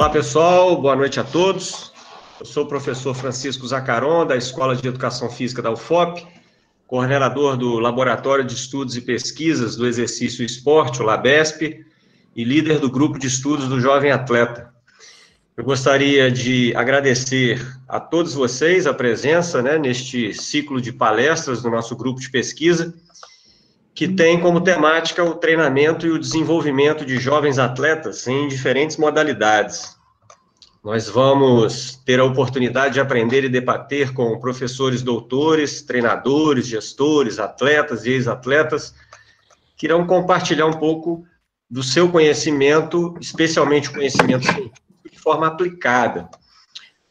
Olá, pessoal. Boa noite a todos. Eu sou o professor Francisco Zacaron, da Escola de Educação Física da UFOP, coordenador do Laboratório de Estudos e Pesquisas do Exercício e Esporte, o LABESP, e líder do Grupo de Estudos do Jovem Atleta. Eu gostaria de agradecer a todos vocês a presença, neste ciclo de palestras do nosso grupo de pesquisa, que tem como temática o treinamento e o desenvolvimento de jovens atletas em diferentes modalidades. Nós vamos ter a oportunidade de aprender e debater com professores doutores, treinadores, gestores, atletas e ex-atletas, que irão compartilhar um pouco do seu conhecimento, especialmente o conhecimento científico, de forma aplicada.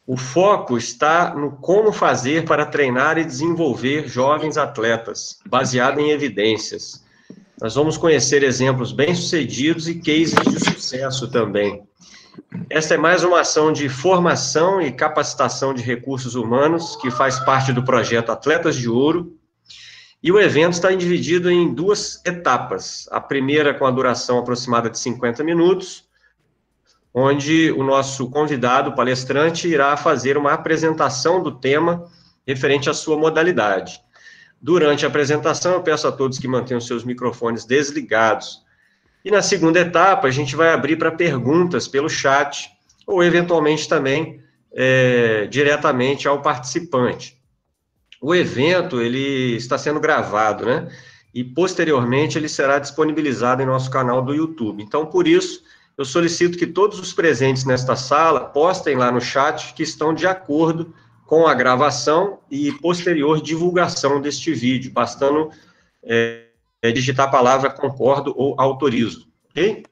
O foco está no como fazer para treinar e desenvolver jovens atletas, baseado em evidências. Nós vamos conhecer exemplos bem-sucedidos e cases de sucesso também. Esta é mais uma ação de formação e capacitação de recursos humanos, que faz parte do projeto Atletas de Ouro, e o evento está dividido em duas etapas. A primeira com a duração aproximada de 50 minutos, onde o nosso convidado, palestrante, irá fazer uma apresentação do tema referente à sua modalidade. Durante a apresentação, eu peço a todos que mantenham seus microfones desligados. E na segunda etapa, a gente vai abrir para perguntas pelo chat, ou eventualmente também diretamente ao participante. O evento, ele está sendo gravado, e posteriormente ele será disponibilizado em nosso canal do YouTube. Então, por isso, eu solicito que todos os presentes nesta sala postem lá no chat que estão de acordo com a gravação e posterior divulgação deste vídeo, bastando digitar a palavra concordo ou autorizo, ok?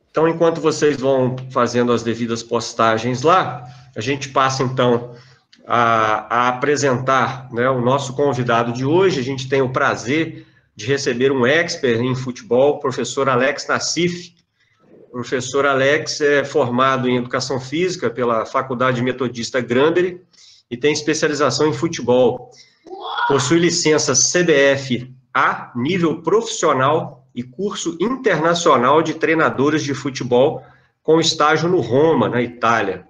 Então, enquanto vocês vão fazendo as devidas postagens lá, a gente passa, então, a apresentar o nosso convidado de hoje. A gente tem o prazer de receber um expert em futebol, o professor Alex Nassif. O professor Alex é formado em Educação Física pela Faculdade Metodista Granbury e tem especialização em futebol. Possui licença CBF-A, nível profissional, e curso internacional de treinadores de futebol, com estágio no Roma, na Itália.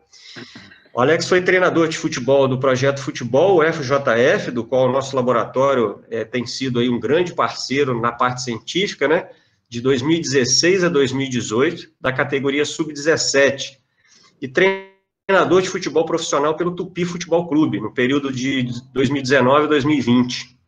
O Alex foi treinador de futebol do Projeto Futebol, o FJF, do qual o nosso laboratório tem sido aí um grande parceiro na parte científica, de 2016 a 2018, da categoria Sub-17, e treinador de futebol profissional pelo Tupi Futebol Clube, no período de 2019 a 2020.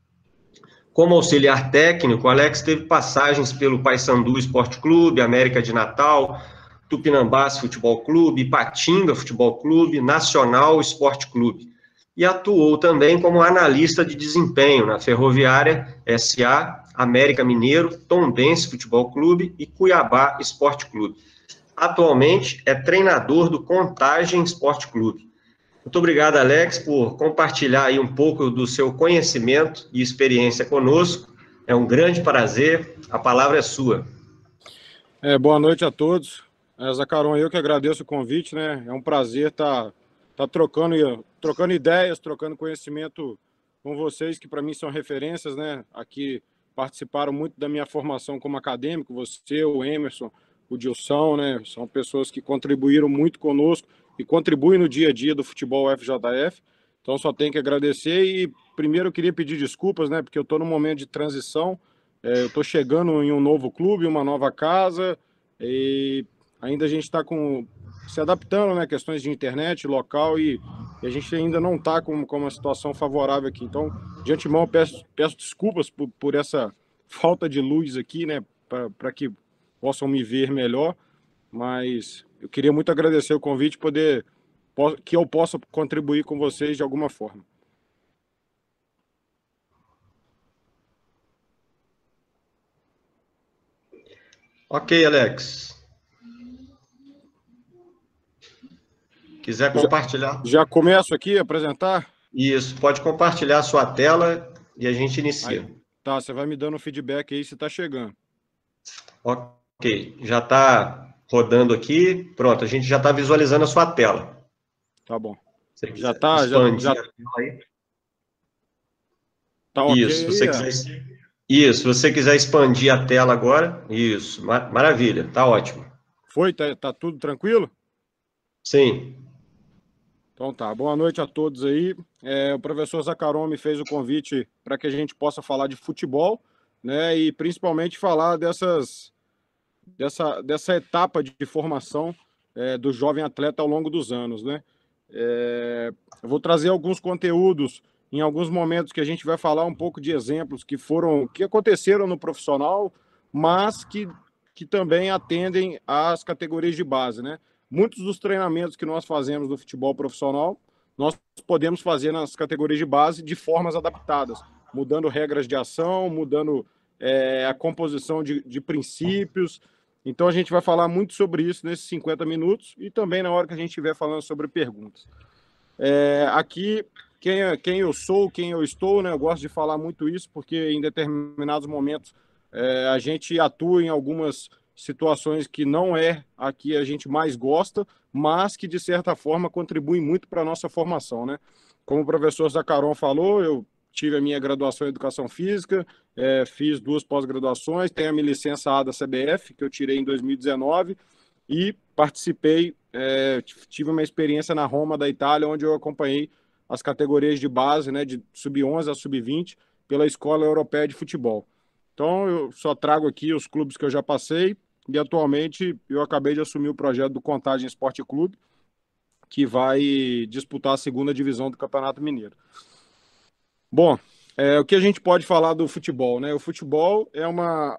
Como auxiliar técnico, o Alex teve passagens pelo Paysandu Esporte Clube, América de Natal, Tupinambás Futebol Clube, Ipatinga Futebol Clube, Nacional Esporte Clube. E atuou também como analista de desempenho na Ferroviária SA, América Mineiro, Tombense Futebol Clube e Cuiabá Esporte Clube. Atualmente é treinador do Contagem Esporte Clube. Muito obrigado, Alex, por compartilhar aí um pouco do seu conhecimento e experiência conosco. É um grande prazer. A palavra é sua. Boa noite a todos. Zacaron, eu que agradeço o convite, É um prazer estar trocando ideias, trocando conhecimento com vocês, que para mim são referências, Aqui participaram muito da minha formação como acadêmico, você, o Emerson, o Dilson, São pessoas que contribuíram muito conosco e contribuem no dia a dia do futebol FJF. Então, só tenho que agradecer. E primeiro eu queria pedir desculpas, porque eu estou num momento de transição. Eu estou chegando em um novo clube, uma nova casa, e ainda a gente está se adaptando, questões de internet, local, e a gente ainda não está com uma situação favorável aqui. Então, de antemão, peço desculpas por essa falta de luz aqui, para que possam me ver melhor, mas eu queria muito agradecer o convite, que eu possa contribuir com vocês de alguma forma. Ok, Alex. Quiser compartilhar? Já começo aqui a apresentar? Isso, pode compartilhar a sua tela e a gente inicia. Aí, tá, você vai me dando feedback aí se está chegando. Ok, já está rodando aqui. Pronto, a gente já está visualizando a sua tela. Tá bom. Já está expandir a tela aí. Tá ok. Isso, se você quiser expandir a tela agora, isso, maravilha, tá ótimo. Foi? Tá tudo tranquilo? Sim. Então tá, boa noite a todos aí. O professor Zacaron me fez o convite para que a gente possa falar de futebol, né? E principalmente falar dessa etapa de formação do jovem atleta ao longo dos anos, né? Eu vou trazer alguns conteúdos em alguns momentos que a gente vai falar um pouco de exemplos que aconteceram no profissional, mas que também atendem às categorias de base, né? Muitos dos treinamentos que nós fazemos no futebol profissional, nós podemos fazer nas categorias de base de formas adaptadas, mudando regras de ação, mudando a composição de princípios. Então a gente vai falar muito sobre isso nesses 50 minutos e também na hora que a gente estiver falando sobre perguntas. Aqui, quem eu sou, quem eu estou, né? Eu gosto de falar muito isso porque em determinados momentos a gente atua em algumas situações que não é a que a gente mais gosta, mas que de certa forma contribuem muito para a nossa formação, né? Como o professor Zacaron falou, eu tive a minha graduação em Educação Física, fiz 2 pós-graduações, tenho a minha licença A da CBF, que eu tirei em 2019, e participei, tive uma experiência na Roma da Itália, onde eu acompanhei as categorias de base, né, de sub-11 a sub-20, pela Escola Europeia de Futebol. Então, eu só trago aqui os clubes que eu já passei, e atualmente eu acabei de assumir o projeto do Contagem Esporte Clube, que vai disputar a segunda divisão do Campeonato Mineiro. Bom, o que a gente pode falar do futebol, né? O futebol é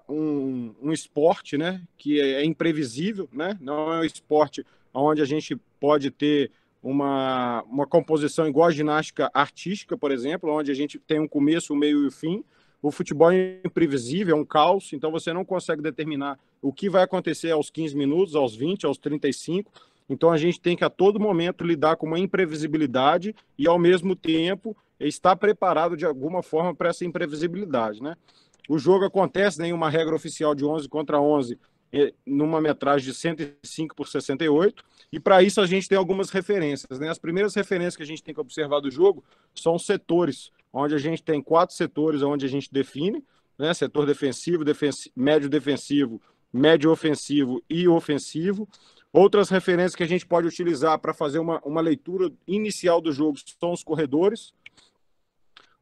um esporte, né, que é imprevisível, né? Não é um esporte onde a gente pode ter uma composição igual a ginástica artística, por exemplo, onde a gente tem um começo, um meio e um fim. O futebol é imprevisível, é um caos, então você não consegue determinar o que vai acontecer aos 15 minutos, aos 20, aos 35. Então a gente tem que a todo momento lidar com uma imprevisibilidade e, ao mesmo tempo, estar preparado de alguma forma para essa imprevisibilidade, né? O jogo acontece em uma regra oficial de 11 contra 11, numa metragem de 105 por 68, e para isso a gente tem algumas referências, né? As primeiras referências que a gente tem que observar do jogo são os setores, onde a gente tem 4 setores onde a gente define, né? Setor defensivo, médio defensivo, médio ofensivo e ofensivo. Outras referências que a gente pode utilizar para fazer uma leitura inicial do jogo são os corredores.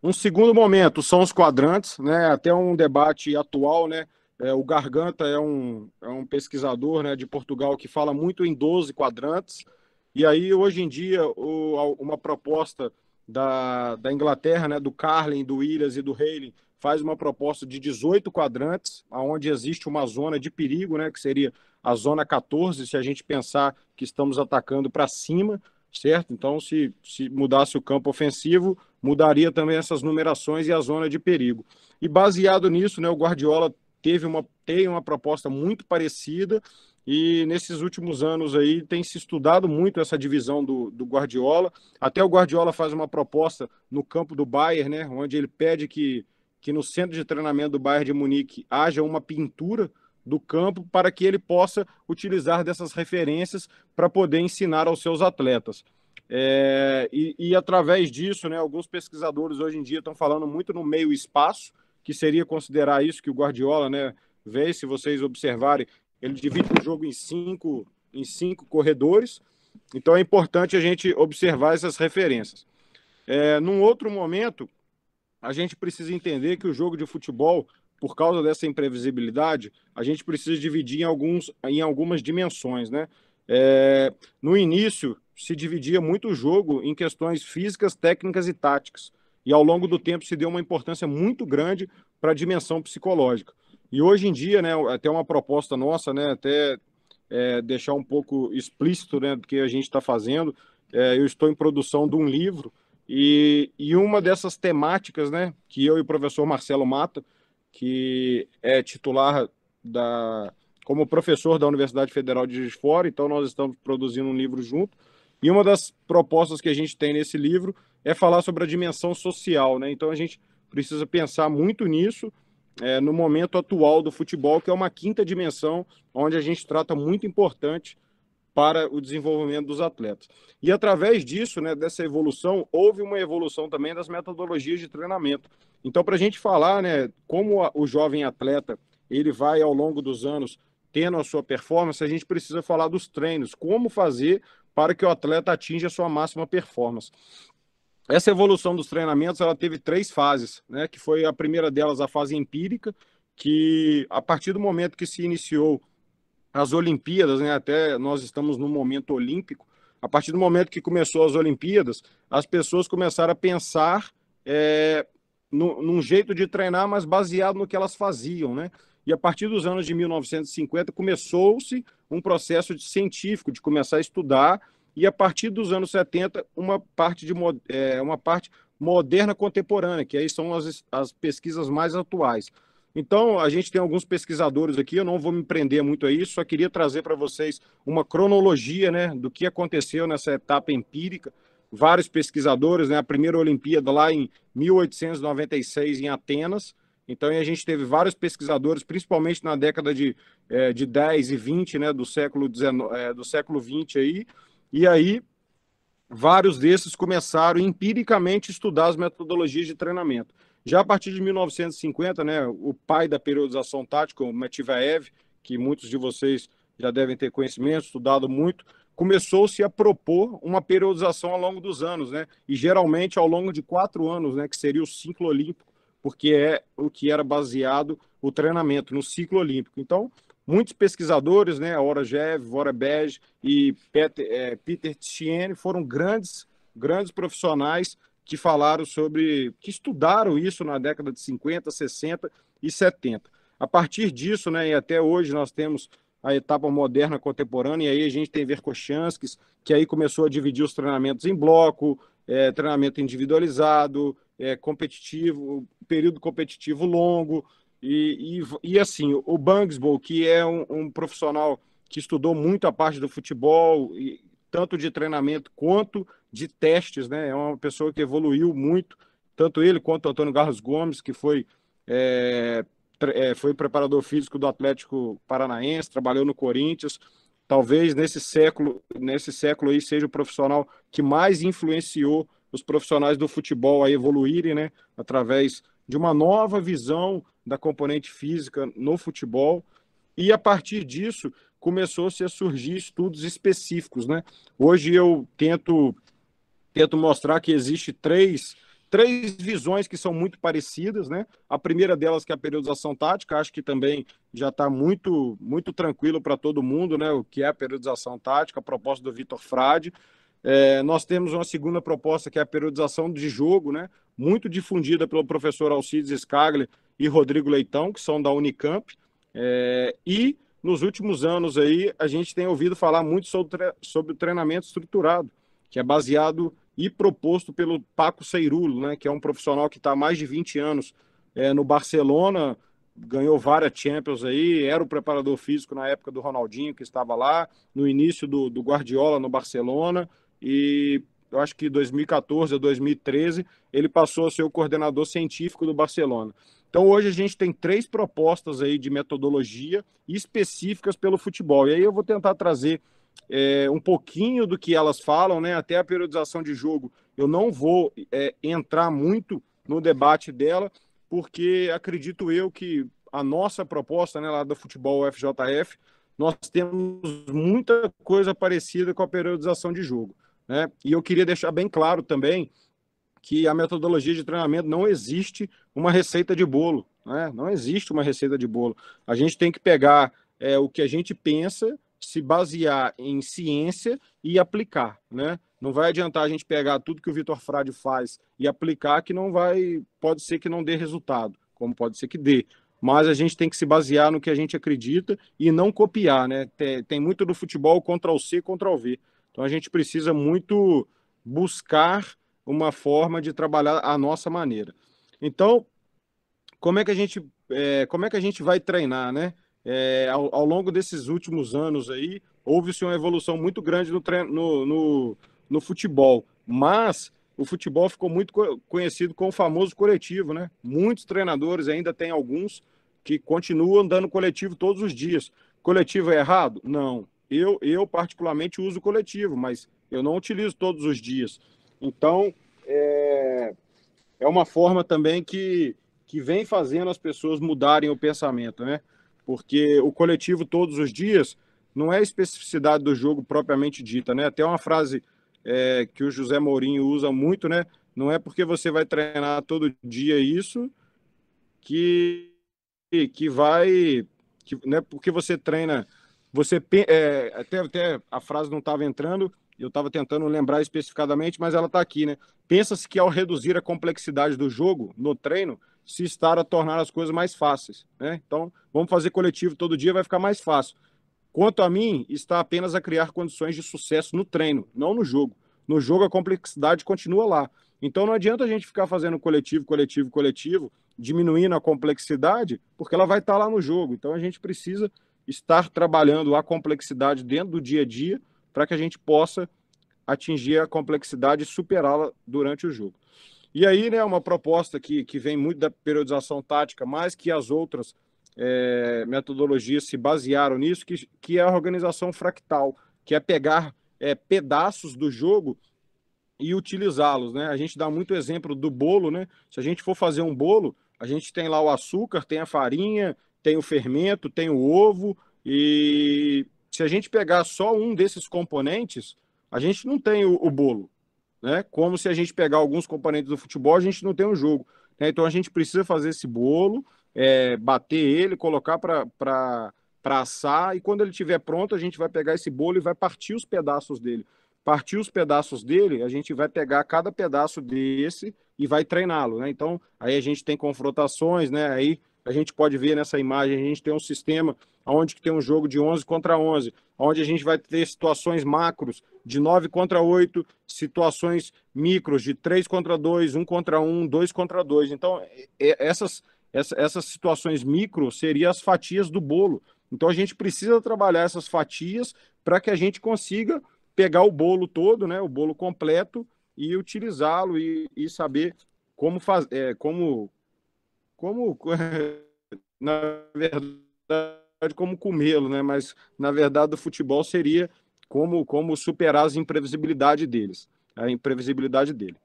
Um segundo momento são os quadrantes, né? Até um debate atual, né? O Garganta é um pesquisador, né, de Portugal que fala muito em 12 quadrantes. E aí, hoje em dia, uma proposta da Inglaterra, né, do Carlin, do Williams e do Haley, faz uma proposta de 18 quadrantes, onde existe uma zona de perigo, né, que seria a zona 14, se a gente pensar que estamos atacando para cima, certo? Então, se mudasse o campo ofensivo, mudaria também essas numerações e a zona de perigo. E baseado nisso, né, o Guardiola tem uma proposta muito parecida, e nesses últimos anos aí tem se estudado muito essa divisão do Guardiola. Até o Guardiola faz uma proposta no campo do Bayern, né, onde ele pede que no centro de treinamento do Bayern de Munique haja uma pintura do campo para que ele possa utilizar dessas referências para poder ensinar aos seus atletas. E através disso, né, alguns pesquisadores hoje em dia estão falando muito no meio espaço, que seria considerar isso que o Guardiola, né, vê, se vocês observarem, ele divide o jogo em cinco corredores. Então é importante a gente observar essas referências. Num outro momento, a gente precisa entender que o jogo de futebol, por causa dessa imprevisibilidade, a gente precisa dividir em algumas dimensões, né? No início, se dividia muito o jogo em questões físicas, técnicas e táticas. E ao longo do tempo se deu uma importância muito grande para a dimensão psicológica. E hoje em dia, né, até uma proposta nossa, né, até deixar um pouco explícito, né, do que a gente está fazendo, eu estou em produção de um livro, e uma dessas temáticas, né, que eu e o professor Marcelo Mata, que é titular como professor da Universidade Federal de Juiz de Fora, então nós estamos produzindo um livro junto, e uma das propostas que a gente tem nesse livro é falar sobre a dimensão social, né? Então a gente precisa pensar muito nisso, no momento atual do futebol, que é uma quinta dimensão, onde a gente trata muito importante para o desenvolvimento dos atletas. E através disso, né, dessa evolução, houve uma evolução também das metodologias de treinamento. Então, para a gente falar, né, como o jovem atleta ele vai, ao longo dos anos, tendo a sua performance, a gente precisa falar dos treinos, como fazer para que o atleta atinja a sua máxima performance. Essa evolução dos treinamentos, ela teve 3 fases, né? Que foi a primeira delas, a fase empírica, que a partir do momento que se iniciou as Olimpíadas, né? Até nós estamos no momento olímpico. A partir do momento que começou as Olimpíadas, as pessoas começaram a pensar num jeito de treinar, mas baseado no que elas faziam, né? E a partir dos anos de 1950 começou-se um processo científico de começar a estudar, e a partir dos anos 70 uma parte moderna contemporânea, que aí são as pesquisas mais atuais. Então, a gente tem alguns pesquisadores aqui, eu não vou me prender muito a isso, só queria trazer para vocês uma cronologia, né, do que aconteceu nessa etapa empírica. Vários pesquisadores, né, a primeira Olimpíada lá em 1896 em Atenas. Então, a gente teve vários pesquisadores, principalmente na década de 10 e 20, né, do século XX aí. E aí, vários desses começaram empiricamente a estudar as metodologias de treinamento. Já a partir de 1950, né, o pai da periodização tática, o Matveev, que muitos de vocês já devem ter conhecimento, estudado muito, começou-se a propor uma periodização ao longo dos anos, né, e geralmente ao longo de 4 anos, né, que seria o ciclo olímpico, porque é o que era baseado o treinamento no ciclo olímpico. Então, muitos pesquisadores, né, Orajev, Vorabej e Peter Tchiene, foram grandes profissionais que falaram que estudaram isso na década de 50, 60 e 70. A partir disso, né, e até hoje nós temos a etapa moderna contemporânea, e aí a gente tem Verkhoshansky, que aí começou a dividir os treinamentos em bloco, treinamento individualizado, competitivo, período competitivo longo, e assim, o Bangsbo, que é um profissional que estudou muito a parte do futebol, tanto de treinamento quanto de testes, né? É uma pessoa que evoluiu muito, tanto ele quanto o Antônio Carlos Gomes, que foi preparador físico do Atlético Paranaense, trabalhou no Corinthians. Talvez nesse século aí seja o profissional que mais influenciou os profissionais do futebol a evoluírem, né? Através de uma nova visão da componente física no futebol. E a partir disso começou-se a surgir estudos específicos, né? Hoje eu tento mostrar que existe três visões que são muito parecidas, né? A primeira delas que é a periodização tática, acho que também já está muito tranquilo para todo mundo, né? O que é a periodização tática, a proposta do Vitor Frade. Nós temos uma segunda proposta que é a periodização de jogo, né? Muito difundida pelo professor Alcides Scaglia e Rodrigo Leitão, que são da Unicamp. E nos últimos anos aí a gente tem ouvido falar muito sobre o treinamento estruturado, que é baseado e proposto pelo Paco Seirulo, né, que é um profissional que está há mais de 20 anos no Barcelona, ganhou várias Champions aí, era o preparador físico na época do Ronaldinho, que estava lá, no início do Guardiola no Barcelona, e eu acho que 2014 a 2013 ele passou a ser o coordenador científico do Barcelona. Então hoje a gente tem 3 propostas aí de metodologia específicas pelo futebol, e aí eu vou tentar trazer um pouquinho do que elas falam, né? Até a periodização de jogo. Eu não vou entrar muito no debate dela, porque acredito eu que a nossa proposta, né, lá do futebol FJF, nós temos muita coisa parecida com a periodização de jogo, né? E eu queria deixar bem claro também que a metodologia de treinamento não existe uma receita de bolo, né? Não existe uma receita de bolo. A gente tem que pegar o que a gente pensa, se basear em ciência e aplicar, né? Não vai adiantar a gente pegar tudo que o Vitor Frade faz e aplicar, que não vai, pode ser que não dê resultado, como pode ser que dê. Mas a gente tem que se basear no que a gente acredita e não copiar, né? Tem muito do futebol Ctrl+C, Ctrl+V. Então a gente precisa muito buscar uma forma de trabalhar a nossa maneira. Então, como é que a gente vai treinar, né? Ao longo desses últimos anos aí, houve-se uma evolução muito grande no futebol, mas o futebol ficou muito conhecido como o famoso coletivo, né? Muitos treinadores, ainda tem alguns, que continuam dando coletivo todos os dias. Coletivo é errado? Não. Eu particularmente uso coletivo, mas eu não utilizo todos os dias. Então, é uma forma também que vem fazendo as pessoas mudarem o pensamento, né? porque o coletivo todos os dias não é a especificidade do jogo propriamente dita, né? Até uma frase que o José Mourinho usa muito, né? Não é porque você vai treinar todo dia isso que, que vai... não é porque você treina... até a frase não estava entrando, eu estava tentando lembrar especificadamente, mas ela está aqui, né? Pensa-se que ao reduzir a complexidade do jogo no treino, se estar a tornar as coisas mais fáceis, né? Então, vamos fazer coletivo todo dia, vai ficar mais fácil. Quanto a mim, está apenas a criar condições de sucesso no treino, não no jogo. No jogo, a complexidade continua lá. Então, não adianta a gente ficar fazendo coletivo, coletivo, coletivo, diminuindo a complexidade, porque ela vai estar lá no jogo. Então, a gente precisa estar trabalhando a complexidade dentro do dia a dia para que a gente possa atingir a complexidade e superá-la durante o jogo. E aí, né, uma proposta que vem muito da periodização tática, mais que as outras metodologias se basearam nisso, que é a organização fractal, que é pegar pedaços do jogo e utilizá-los, né? A gente dá muito exemplo do bolo, né? Se a gente for fazer um bolo, a gente tem lá o açúcar, tem a farinha, tem o fermento, tem o ovo, e se a gente pegar só um desses componentes, a gente não tem o bolo, né? Como se a gente pegar alguns componentes do futebol, a gente não tem um jogo, né? Então a gente precisa fazer esse bolo, bater ele, colocar para assar, e quando ele estiver pronto, a gente vai pegar esse bolo e vai partir os pedaços dele. Partir os pedaços dele, a gente vai pegar cada pedaço desse e vai treiná-lo, né? Então, aí a gente tem confrontações, né? Aí a gente pode ver nessa imagem, a gente tem um sistema onde tem um jogo de 11 contra 11, onde a gente vai ter situações macros de 9 contra 8, situações micros de 3 contra 2, 1 contra 1, 2 contra 2. Então, essas situações micro seriam as fatias do bolo. Então, a gente precisa trabalhar essas fatias para que a gente consiga pegar o bolo todo, né, o bolo completo, e utilizá-lo e saber como fazer, como na verdade, como comê-lo, né? Mas, na verdade, o futebol seria como superar as imprevisibilidades deles, a imprevisibilidade dele.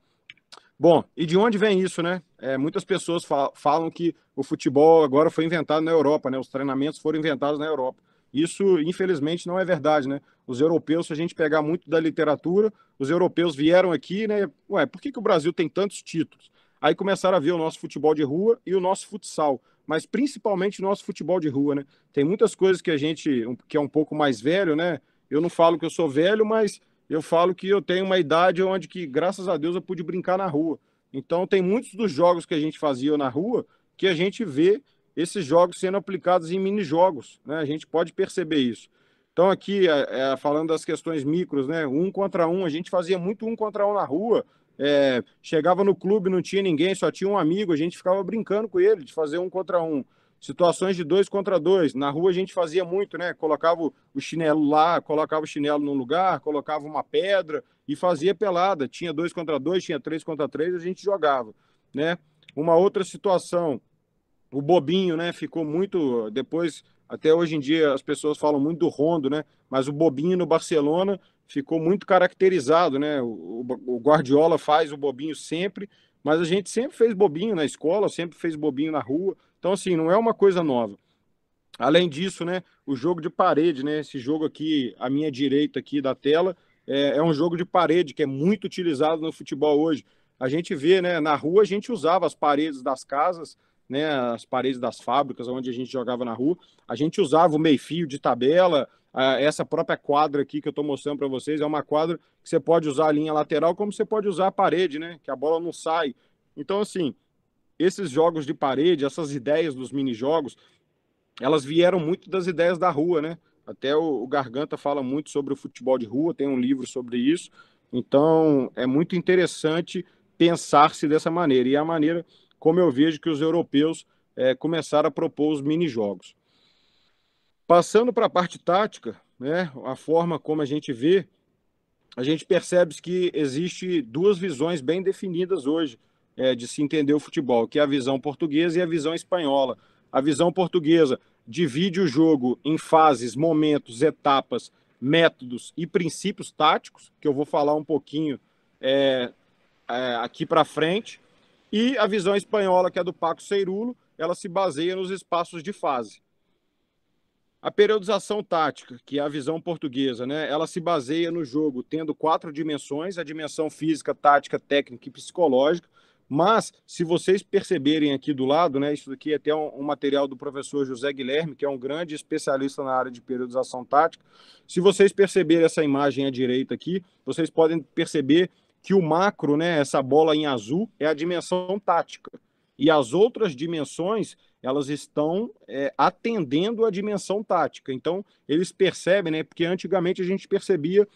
Bom, e de onde vem isso, né? Muitas pessoas falam que o futebol agora foi inventado na Europa, né? Os treinamentos foram inventados na Europa. Isso, infelizmente, não é verdade, né? Os europeus, se a gente pegar muito da literatura, os europeus vieram aqui, né? Ué, por que o Brasil tem tantos títulos? Aí começaram a ver o nosso futebol de rua e o nosso futsal, mas principalmente o nosso futebol de rua, né? Tem muitas coisas que a gente, que é um pouco mais velho, né? Eu não falo que eu sou velho, mas eu falo que eu tenho uma idade onde que, graças a Deus, eu pude brincar na rua. Então, tem muitos dos jogos que a gente fazia na rua que a gente vê esses jogos sendo aplicados em mini-jogos, né? A gente pode perceber isso. Então, aqui, falando das questões micros, né? 1 contra 1, a gente fazia muito 1 contra 1 na rua. Chegava no clube, não tinha ninguém, só tinha um amigo, a gente ficava brincando com ele de fazer 1 contra 1. Situações de 2 contra 2. Na rua a gente fazia muito, né? Colocava o chinelo lá, colocava o chinelo num lugar, colocava uma pedra e fazia pelada. Tinha 2 contra 2, tinha 3 contra 3, a gente jogava, né? Uma outra situação, o bobinho, né? Ficou muito. Depois, até hoje em dia, as pessoas falam muito do Rondo, né? Mas o bobinho no Barcelona ficou muito caracterizado, né? O Guardiola faz o bobinho sempre, mas a gente sempre fez bobinho na escola, sempre fez bobinho na rua. Então, assim, não é uma coisa nova. Além disso, né, o jogo de parede, né, esse jogo aqui, à minha direita aqui da tela, é um jogo de parede que é muito utilizado no futebol hoje. A gente vê, né, na rua a gente usava as paredes das casas, né, as paredes das fábricas onde a gente jogava na rua, a gente usava o meio-fio de tabela, essa própria quadra aqui que eu estou mostrando para vocês é uma quadra que você pode usar a linha lateral como você pode usar a parede, né, que a bola não sai. Então, assim, esses jogos de parede, essas ideias dos mini-jogos, elas vieram muito das ideias da rua, né? Até o Garganta fala muito sobre o futebol de rua, tem um livro sobre isso. Então, é muito interessante pensar-se dessa maneira. E é a maneira como eu vejo que os europeus começaram a propor os mini-jogos. Passando para a parte tática, né? A forma como a gente vê, a gente percebe que existe duas visões bem definidas hoje de se entender o futebol, que é a visão portuguesa e a visão espanhola. A visão portuguesa divide o jogo em fases, momentos, etapas, métodos e princípios táticos, que eu vou falar um pouquinho aqui para frente. E a visão espanhola, que é do Paco Seirulo, ela se baseia nos espaços de fase. A periodização tática, que é a visão portuguesa, né? Ela se baseia no jogo tendo 4 dimensões: a dimensão física, tática, técnica e psicológica. Mas, se vocês perceberem aqui do lado, né? Isso aqui é até um material do professor José Guilherme, que é um grande especialista na área de periodização tática. Se vocês perceberem essa imagem à direita aqui, vocês podem perceber que o macro, né? Essa bola em azul, é a dimensão tática. E as outras dimensões, elas estão atendendo à dimensão tática. Então, eles percebem, né? Porque antigamente a gente percebia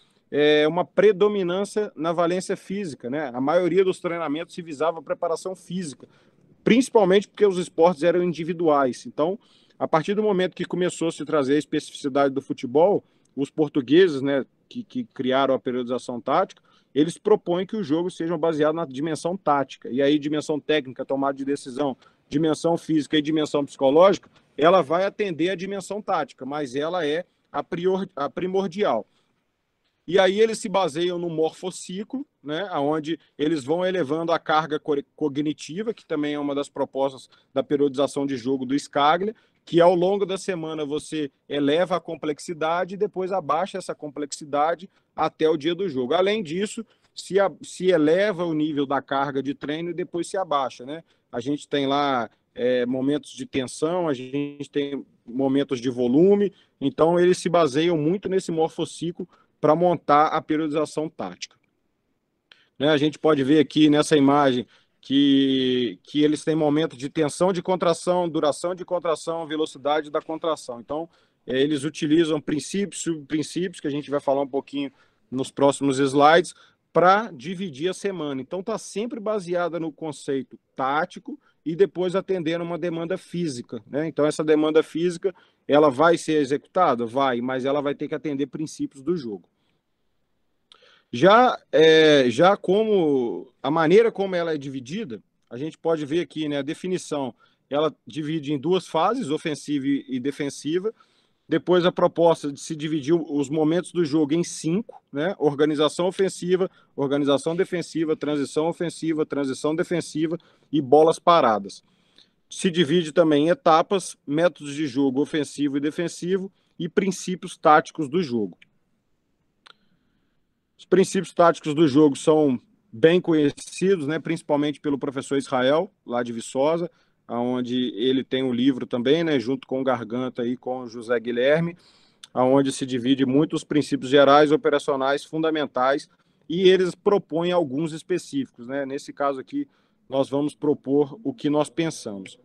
uma predominância na valência física, né? A maioria dos treinamentos se visava a preparação física, principalmente porque os esportes eram individuais. Então, a partir do momento que começou a se trazer a especificidade do futebol, os portugueses, né, que criaram a periodização tática, eles propõem que o jogo seja baseado na dimensão tática. E aí, dimensão técnica, tomada de decisão, dimensão física e dimensão psicológica, ela vai atender a dimensão tática, mas ela é a primordial. E aí eles se baseiam no morfociclo, né, onde eles vão elevando a carga cognitiva, que também é uma das propostas da periodização de jogo do Scaglia, que ao longo da semana você eleva a complexidade e depois abaixa essa complexidade até o dia do jogo. Além disso, se eleva o nível da carga de treino e depois se abaixa, né? A gente tem lá momentos de tensão, a gente tem momentos de volume, então eles se baseiam muito nesse morfociclo para montar a periodização tática. Né, a gente pode ver aqui nessa imagem que eles têm momentos de tensão de contração, duração de contração, velocidade da contração. Então, eles utilizam princípios, subprincípios, que a gente vai falar um pouquinho nos próximos slides, para dividir a semana. Então, está sempre baseada no conceito tático e depois atendendo uma demanda física. Né? Então, essa demanda física, ela vai ser executada? Vai, mas ela vai ter que atender princípios do jogo. Já como a maneira como ela é dividida, a gente pode ver aqui, né, a definição, ela divide em 2 fases, ofensiva e defensiva. Depois a proposta de se dividir os momentos do jogo em 5, né? Organização ofensiva, organização defensiva, transição ofensiva, transição defensiva e bolas paradas. Se divide também em etapas, métodos de jogo ofensivo e defensivo e princípios táticos do jogo. Os princípios táticos do jogo são bem conhecidos, né, principalmente pelo professor Israel, lá de Viçosa, onde ele tem um livro também, né, junto com o Garganta e com o José Guilherme, onde se divide muito os princípios gerais, operacionais, fundamentais, e eles propõem alguns específicos. Né? Nesse caso aqui, nós vamos propor o que nós pensamos.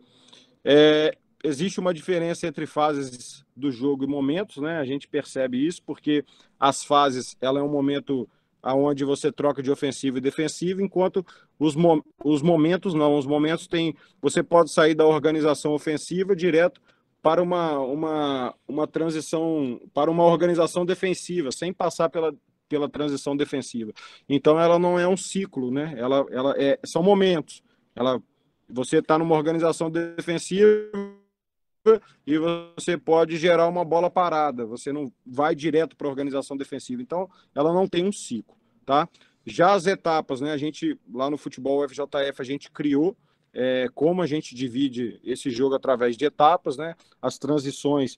Existe uma diferença entre fases do jogo e momentos, né? A gente percebe isso porque as fases, ela é um momento onde você troca de ofensivo e defensivo, enquanto os momentos não. Os momentos você pode sair da organização ofensiva direto para uma transição, para uma organização defensiva, sem passar pela transição defensiva. Então, ela não é um ciclo, né? São momentos. Você está numa organização defensiva e você pode gerar uma bola parada, você não vai direto para a organização defensiva, então ela não tem um ciclo, tá? Já as etapas, né, a gente, lá no futebol FJF, a gente criou como a gente divide esse jogo através de etapas, né? As transições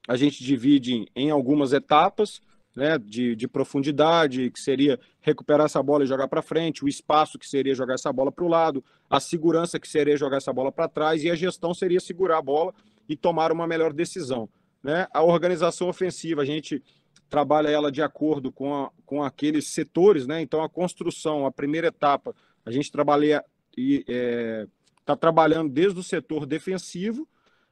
a gente divide em algumas etapas, né, de profundidade, que seria recuperar essa bola e jogar para frente, o espaço, que seria jogar essa bola para o lado, a segurança, que seria jogar essa bola para trás, e a gestão seria segurar a bola e tomar uma melhor decisão. Né? A organização ofensiva, a gente trabalha ela de acordo com aqueles setores, né? Então a construção, a primeira etapa, a gente trabalha está trabalhando desde o setor defensivo.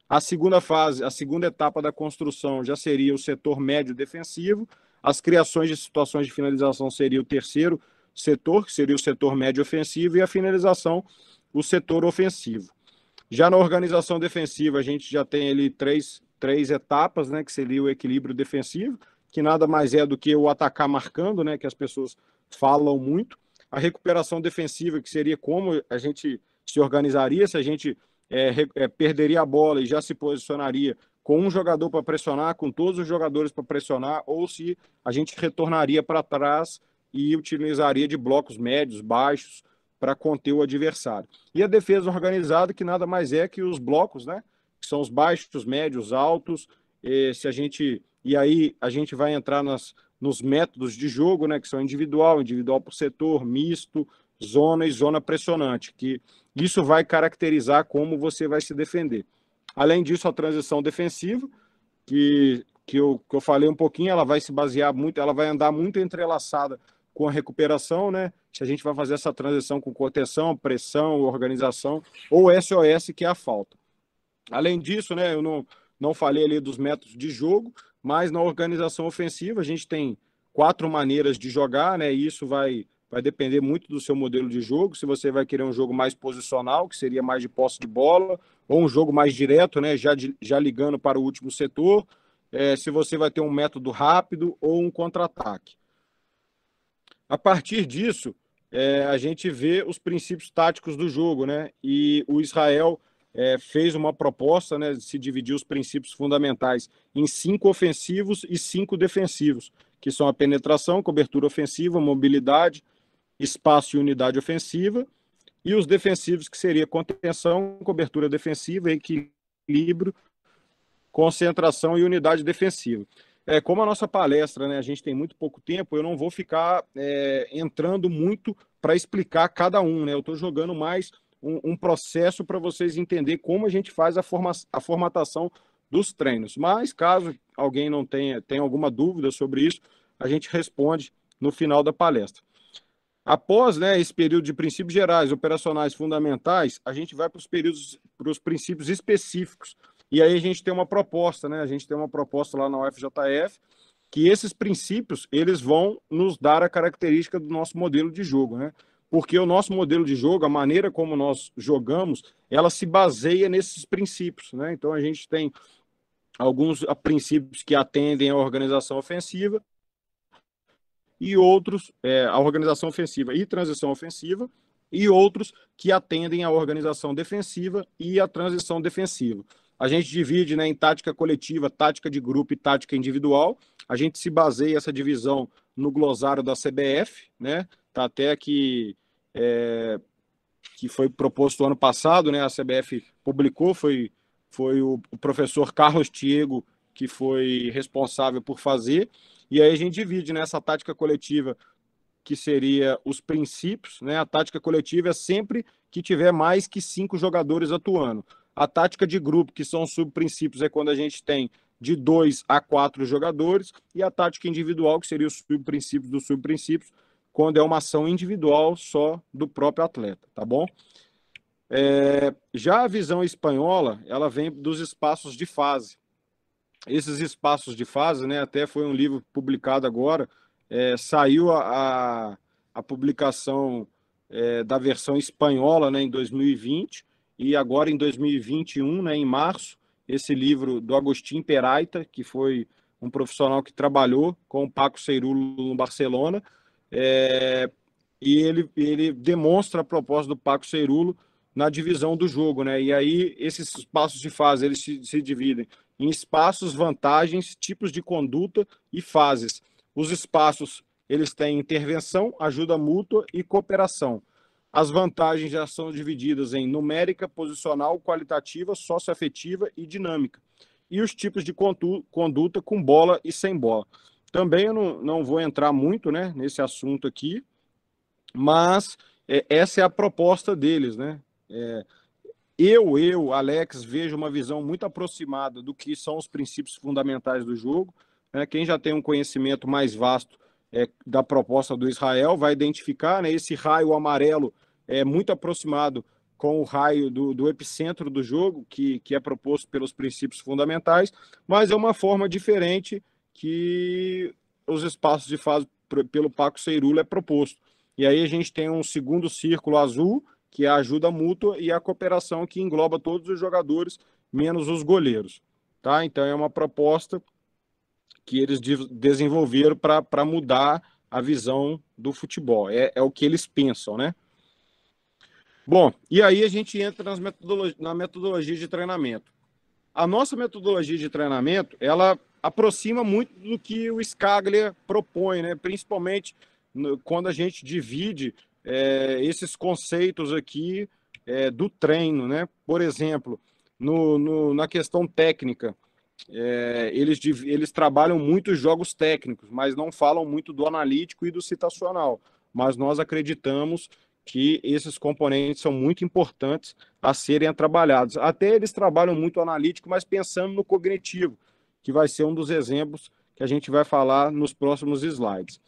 A segunda fase, a segunda etapa da construção já seria o setor médio defensivo. As criações de situações de finalização seria o terceiro setor, que seria o setor médio ofensivo, e a finalização, o setor ofensivo. Já na organização defensiva, a gente já tem ali três etapas, né, que seria o equilíbrio defensivo, que nada mais é do que o atacar marcando, né, que as pessoas falam muito. A recuperação defensiva, que seria como a gente se organizaria se a gente perderia a bola e já se posicionaria com um jogador para pressionar, com todos os jogadores para pressionar, ou se a gente retornaria para trás e utilizaria de blocos médios, baixos, para conter o adversário. E a defesa organizada, que nada mais é que os blocos, né? Que são os baixos, médios, altos, se a gente... E aí a gente vai entrar nos métodos de jogo, né, que são individual por setor, misto, zona e zona pressionante, que isso vai caracterizar como você vai se defender. Além disso, a transição defensiva, que eu falei um pouquinho, ela vai se basear muito, ela vai andar muito entrelaçada com a recuperação, né? Se a gente vai fazer essa transição com contenção, pressão, organização, ou SOS, que é a falta. Além disso, né, eu não falei ali dos métodos de jogo, mas na organização ofensiva a gente tem 4 maneiras de jogar, né? E isso vai depender muito do seu modelo de jogo. Se você vai querer um jogo mais posicional, que seria mais de posse de bola, ou um jogo mais direto, né? Já ligando para o último setor. Se você vai ter um método rápido ou um contra-ataque. A partir disso, a gente vê os princípios táticos do jogo, né? E o Israel fez uma proposta, né, de se dividir os princípios fundamentais em 5 ofensivos e 5 defensivos, que são a penetração, cobertura ofensiva, mobilidade, espaço e unidade ofensiva, e os defensivos, que seria contenção, cobertura defensiva, equilíbrio, concentração e unidade defensiva. Como a nossa palestra, né, a gente tem muito pouco tempo, eu não vou ficar entrando muito para explicar cada um, né? Eu estou jogando mais um processo para vocês entenderem como a gente faz a formatação dos treinos. Mas, caso alguém não tenha alguma dúvida sobre isso, a gente responde no final da palestra. Após, né, esse período de princípios gerais, operacionais fundamentais, a gente vai para os princípios específicos. E aí a gente tem uma proposta, né? A gente tem uma proposta lá na UFJF, que esses princípios, eles vão nos dar a característica do nosso modelo de jogo, né? Porque o nosso modelo de jogo, a maneira como nós jogamos, ela se baseia nesses princípios, né? Então a gente tem alguns princípios que atendem à organização ofensiva e outros, a organização ofensiva e transição ofensiva, e outros que atendem à organização defensiva e à transição defensiva. A gente divide, né, em tática coletiva, tática de grupo e tática individual. A gente se baseia essa divisão no glossário da CBF, né? Tá até que foi proposto ano passado, né? A CBF publicou, foi o professor Carlos Tiego que foi responsável por fazer. E aí a gente divide nessa tática coletiva, que seria os princípios, né? A tática coletiva é sempre que tiver mais que 5 jogadores atuando. A tática de grupo, que são os subprincípios, é quando a gente tem de 2 a 4 jogadores, e a tática individual, que seria os subprincípios dos subprincípios, quando é uma ação individual só do próprio atleta, tá bom? Já a visão espanhola, ela vem dos espaços de fase. Esses espaços de fase, né, até foi um livro publicado agora, saiu a publicação da versão espanhola, né, em 2020, e agora em 2021, né, em março, esse livro do Agustín Peraita, que foi um profissional que trabalhou com o Paco Cerulo no Barcelona, e ele demonstra a proposta do Paco Cerulo na divisão do jogo, né? E aí esses espaços de fase, eles se dividem em espaços, vantagens, tipos de conduta e fases. Os espaços, eles têm intervenção, ajuda mútua e cooperação. As vantagens já são divididas em numérica, posicional, qualitativa, socioafetiva e dinâmica. E os tipos de conduta com bola e sem bola. Também eu não vou entrar muito, né, nesse assunto aqui, mas essa é a proposta deles, né? Alex, vejo uma visão muito aproximada do que são os princípios fundamentais do jogo, né? Quem já tem um conhecimento mais vasto da proposta do Israel vai identificar, né, esse raio amarelo muito aproximado com o raio do epicentro do jogo, que é proposto pelos princípios fundamentais, mas é uma forma diferente que os espaços de fase pelo Paco Cerulo é proposto. E aí a gente tem um segundo círculo azul, que é a ajuda mútua, e a cooperação, que engloba todos os jogadores, menos os goleiros. Tá? Então é uma proposta que eles desenvolveram para mudar a visão do futebol. É o que eles pensam, né? Bom, e aí a gente entra na metodologia de treinamento. A nossa metodologia de treinamento, ela aproxima muito do que o Scaglia propõe, né? Principalmente quando a gente divide esses conceitos aqui do treino, né? Por exemplo, na questão técnica, eles trabalham muito jogos técnicos, mas não falam muito do analítico e do situacional. Mas nós acreditamos que esses componentes são muito importantes a serem trabalhados. Até eles trabalham muito analítico, mas pensando no cognitivo, que vai ser um dos exemplos que a gente vai falar nos próximos slides.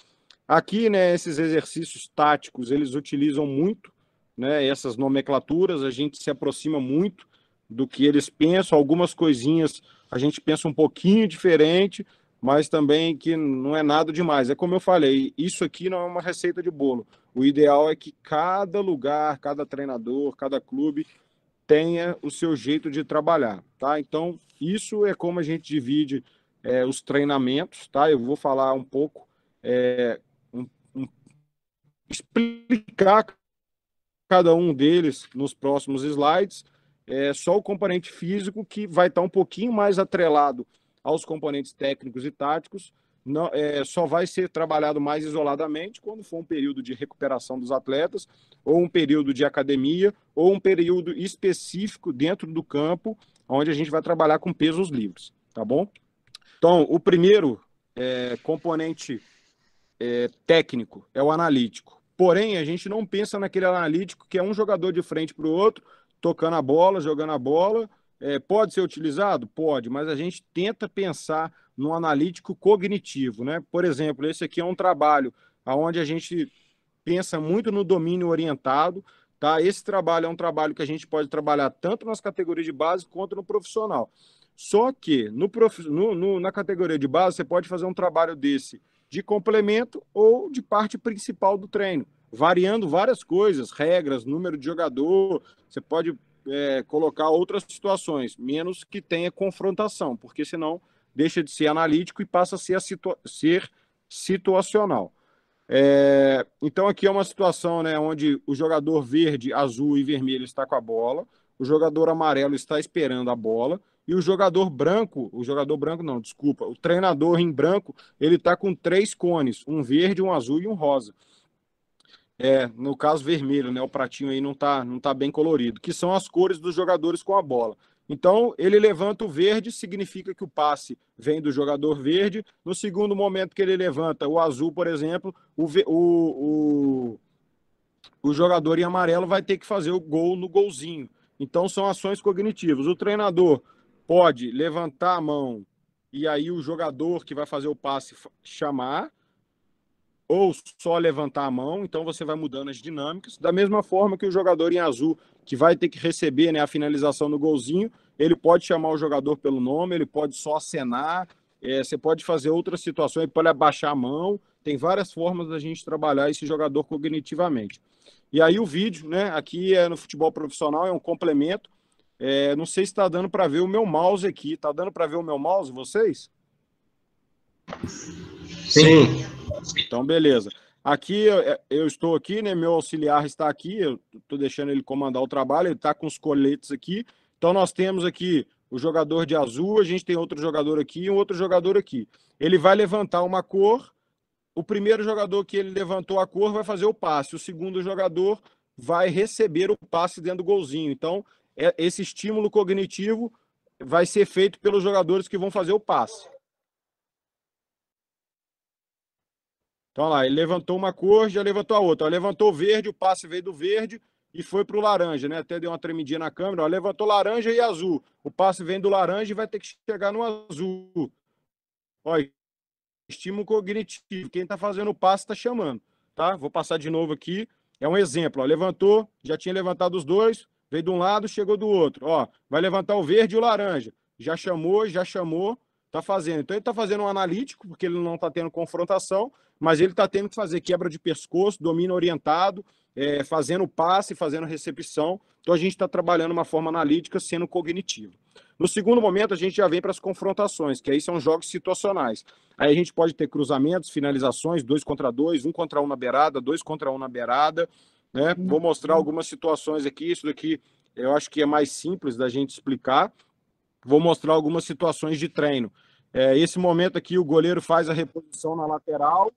Aqui, né, esses exercícios táticos, eles utilizam muito, né, essas nomenclaturas, a gente se aproxima muito do que eles pensam, algumas coisinhas a gente pensa um pouquinho diferente, mas também que não é nada demais. É como eu falei, isso aqui não é uma receita de bolo. O ideal é que cada lugar, cada treinador, cada clube tenha o seu jeito de trabalhar, tá? Então, isso é como a gente divide os treinamentos, tá? Eu vou falar um pouco, um, um, explicar cada um deles nos próximos slides. Só o componente físico que vai estar um pouquinho mais atrelado aos componentes técnicos e táticos, não, só vai ser trabalhado mais isoladamente quando for um período de recuperação dos atletas, ou um período de academia, ou um período específico dentro do campo, onde a gente vai trabalhar com pesos livres, tá bom? Então, o primeiro componente técnico é o analítico. Porém, a gente não pensa naquele analítico que é um jogador de frente para o outro, tocando a bola, jogando a bola. Pode ser utilizado? Pode, mas a gente tenta pensar no analítico cognitivo, né? Por exemplo, esse aqui é um trabalho onde a gente pensa muito no domínio orientado, tá? Esse trabalho é um trabalho que a gente pode trabalhar tanto nas categorias de base quanto no profissional. Só que na categoria de base, você pode fazer um trabalho desse de complemento ou de parte principal do treino, variando várias coisas, regras, número de jogador. Você pode colocar outras situações, menos que tenha confrontação, porque senão deixa de ser analítico e passa a ser situacional. Então aqui é uma situação, né, onde o jogador verde, azul e vermelho está com a bola, o jogador amarelo está esperando a bola e o jogador branco não, desculpa, o treinador em branco, ele está com 3 cones, um verde, um azul e um rosa. No caso vermelho, né, o pratinho aí não tá bem colorido, que são as cores dos jogadores com a bola. Então, ele levanta o verde, significa que o passe vem do jogador verde. No segundo momento que ele levanta o azul, por exemplo, o jogador em amarelo vai ter que fazer o gol no golzinho. Então, são ações cognitivas. O treinador pode levantar a mão e aí o jogador que vai fazer o passe chamar, ou só levantar a mão, então você vai mudando as dinâmicas. Da mesma forma que o jogador em azul, que vai ter que receber, né, a finalização no golzinho, ele pode chamar o jogador pelo nome, ele pode só acenar, você pode fazer outras situações, ele pode abaixar a mão, tem várias formas da gente trabalhar esse jogador cognitivamente. E aí o vídeo, né, aqui no futebol profissional, é um complemento. Não sei se está dando para ver o meu mouse aqui. Está dando para ver o meu mouse, vocês? Sim. Então, beleza. Aqui eu estou aqui, né? Meu auxiliar está aqui, eu estou deixando ele comandar o trabalho, ele está com os coletes aqui. Então, nós temos aqui o jogador de azul, a gente tem outro jogador aqui e um outro jogador aqui. Ele vai levantar uma cor, o primeiro jogador que ele levantou a cor vai fazer o passe, o segundo jogador vai receber o passe dentro do golzinho. Então, esse estímulo cognitivo vai ser feito pelos jogadores que vão fazer o passe. Então, olha lá, ele levantou uma cor, já levantou a outra. Ó, levantou o verde, o passe veio do verde e foi para o laranja, né? Até deu uma tremidinha na câmera. Ó, levantou laranja e azul. O passe vem do laranja e vai ter que chegar no azul. Olha, estímulo cognitivo. Quem está fazendo o passe está chamando, tá? Vou passar de novo aqui. É um exemplo. Ó, levantou, já tinha levantado os dois, veio de um lado, chegou do outro. Ó, vai levantar o verde e o laranja. Já chamou, tá fazendo. Então ele está fazendo um analítico, porque ele não está tendo confrontação, mas ele está tendo que fazer quebra de pescoço, domínio orientado, fazendo passe, fazendo recepção. Então a gente está trabalhando uma forma analítica, sendo cognitivo. No segundo momento, a gente já vem para as confrontações, que aí são jogos situacionais. Aí a gente pode ter cruzamentos, finalizações, 2 contra 2, 1 contra 1 na beirada, 2 contra 1 na beirada, né? Vou mostrar algumas situações aqui, isso daqui eu acho que é mais simples da gente explicar. Vou mostrar algumas situações de treino. Esse momento aqui, o goleiro faz a reposição na lateral,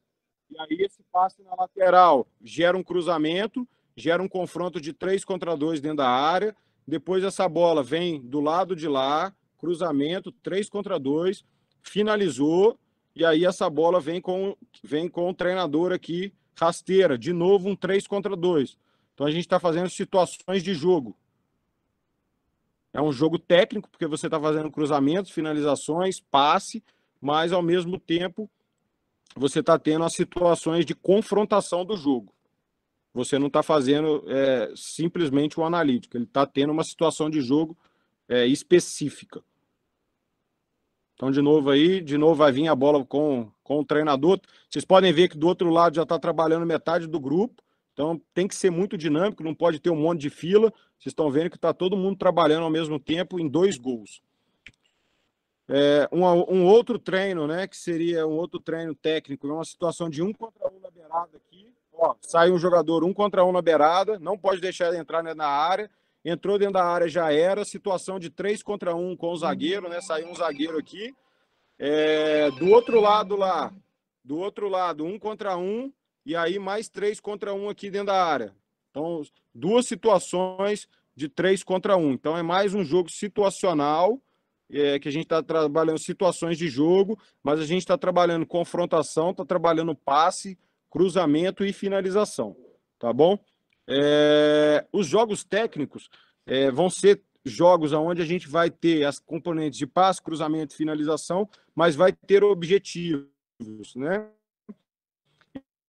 e aí esse passe na lateral gera um cruzamento, gera um confronto de 3 contra 2 dentro da área. Depois essa bola vem do lado de lá, cruzamento, 3 contra 2, finalizou, e aí essa bola vem com o treinador aqui, rasteira, de novo um 3 contra 2. Então a gente está fazendo situações de jogo. É um jogo técnico, porque você está fazendo cruzamentos, finalizações, passe, mas ao mesmo tempo você está tendo as situações de confrontação do jogo. Você não está fazendo simplesmente o analítico, ele está tendo uma situação de jogo específica. Então, de novo vai vir a bola com o treinador. Vocês podem ver que do outro lado já está trabalhando metade do grupo, então tem que ser muito dinâmico, não pode ter um monte de fila. Vocês estão vendo que está todo mundo trabalhando ao mesmo tempo em 2 gols. Um outro treino, né, que seria um outro treino técnico, é uma situação de 1 contra 1 na beirada aqui. Ó, sai um jogador 1 contra 1 na beirada, não pode deixar ele entrar na área. Entrou dentro da área, já era. Situação de 3 contra 1 com o zagueiro, né? Saiu um zagueiro aqui. Do outro lado lá, 1 contra 1, e aí mais 3 contra 1 aqui dentro da área. Então, 2 situações de 3 contra 1. Então, é mais um jogo situacional, que a gente está trabalhando situações de jogo, mas a gente está trabalhando confrontação, está trabalhando passe, cruzamento e finalização, tá bom? Os jogos técnicos vão ser jogos onde a gente vai ter as componentes de passe, cruzamento e finalização, mas vai ter objetivos, né?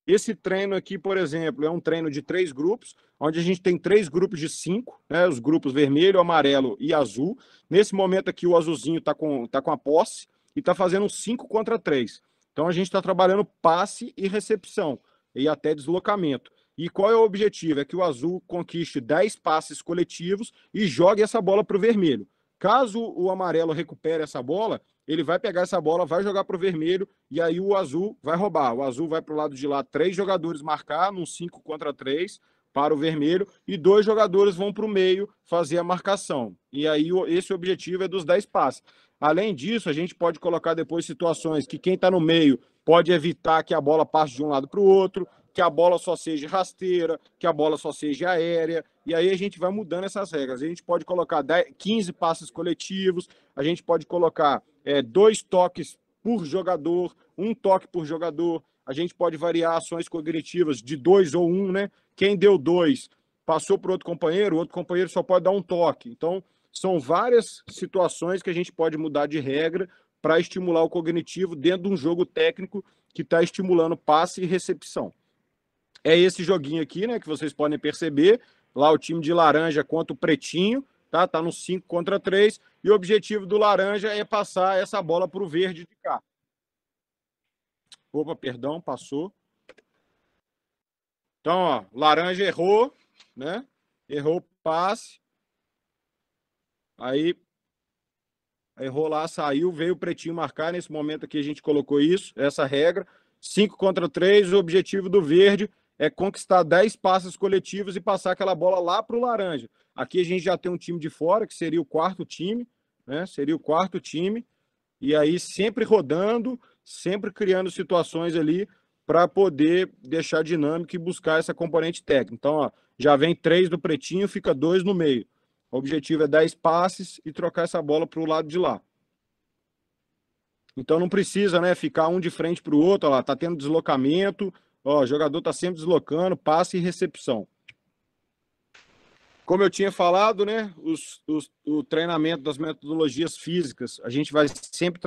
Esse treino aqui, por exemplo, é um treino de 3 grupos, onde a gente tem 3 grupos de 5, né? Os grupos vermelho, amarelo e azul. Nesse momento aqui, o azulzinho está com a posse e está fazendo um 5 contra 3. Então, a gente está trabalhando passe e recepção, e até deslocamento. E qual é o objetivo? É que o azul conquiste 10 passes coletivos e jogue essa bola para o vermelho. Caso o amarelo recupere essa bola, ele vai pegar essa bola, vai jogar para o vermelho, e aí o azul vai roubar. O azul vai para o lado de lá, 3 jogadores marcar, num 5 contra 3, para o vermelho, e 2 jogadores vão para o meio fazer a marcação. E aí esse objetivo é dos 10 passes. Além disso, a gente pode colocar depois situações que quem está no meio pode evitar que a bola passe de um lado para o outro, que a bola só seja rasteira, que a bola só seja aérea, e aí a gente vai mudando essas regras. A gente pode colocar 15 passes coletivos, a gente pode colocar 2 toques por jogador, 1 toque por jogador, a gente pode variar ações cognitivas de 2 ou 1, né? Quem deu 2 passou para o outro companheiro só pode dar 1 toque. Então, são várias situações que a gente pode mudar de regra para estimular o cognitivo dentro de um jogo técnico que está estimulando passe e recepção. É esse joguinho aqui, né, que vocês podem perceber. Lá o time de laranja contra o pretinho, tá? Tá no 5 contra 3. E o objetivo do laranja é passar essa bola para o verde de cá. Opa, perdão, passou. Então, ó, laranja errou, né? Errou o passe. Aí errou lá, saiu, veio o pretinho marcar. Nesse momento aqui a gente colocou isso, essa regra. 5 contra 3, o objetivo do verde é conquistar 10 passes coletivos e passar aquela bola lá para o laranja. Aqui a gente já tem um time de fora, que seria o 4º time, né? Seria o 4º time. E aí sempre rodando, sempre criando situações ali para poder deixar dinâmico e buscar essa componente técnica. Então, ó, já vem 3 do pretinho, fica 2 no meio. O objetivo é 10 passes e trocar essa bola para o lado de lá. Então não precisa, né, ficar um de frente para o outro. Ó lá, tá tendo deslocamento, ó, o jogador está sempre deslocando, passe e recepção. Como eu tinha falado, né, o treinamento das metodologias físicas, a gente vai sempre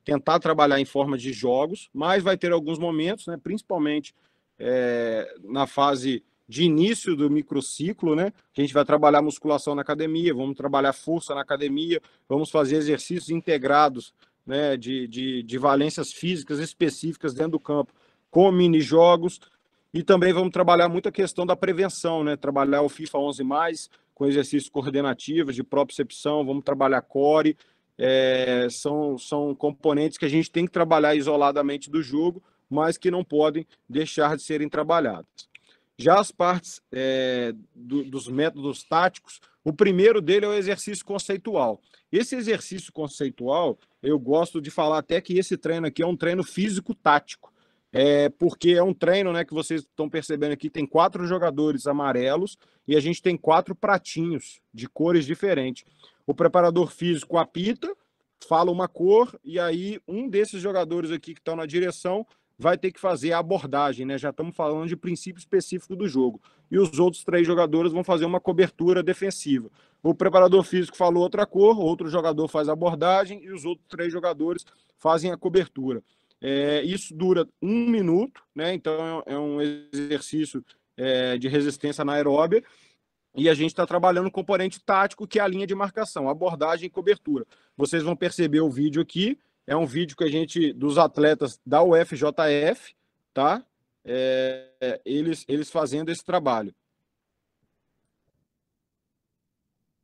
tentar trabalhar em forma de jogos, mas vai ter alguns momentos, né, principalmente na fase de início do microciclo, né? A gente vai trabalhar musculação na academia, vamos trabalhar força na academia, vamos fazer exercícios integrados, né, de valências físicas específicas dentro do campo, com mini-jogos, e também vamos trabalhar muito a questão da prevenção, né? Trabalhar o FIFA 11+, com exercícios coordenativos, de propriocepção, vamos trabalhar core, são componentes que a gente tem que trabalhar isoladamente do jogo, mas que não podem deixar de serem trabalhadas. Já as partes dos métodos táticos, o primeiro dele é o exercício conceitual. Esse exercício conceitual, eu gosto de falar até que esse treino aqui é um treino físico-tático, porque é um treino, né, que vocês estão percebendo aqui, tem 4 jogadores amarelos e a gente tem 4 pratinhos de cores diferentes. O preparador físico apita, fala uma cor, e aí um desses jogadores aqui que estão na direção vai ter que fazer a abordagem, né? Já estamos falando de princípio específico do jogo. E os outros 3 jogadores vão fazer uma cobertura defensiva. O preparador físico falou outra cor, outro jogador faz a abordagem e os outros 3 jogadores fazem a cobertura. Isso dura 1 minuto, né? Então é um exercício de resistência anaeróbia. E a gente está trabalhando o componente tático, que é a linha de marcação, abordagem e cobertura. Vocês vão perceber o vídeo aqui. É um vídeo que a gente, dos atletas da UFJF, tá? Eles fazendo esse trabalho.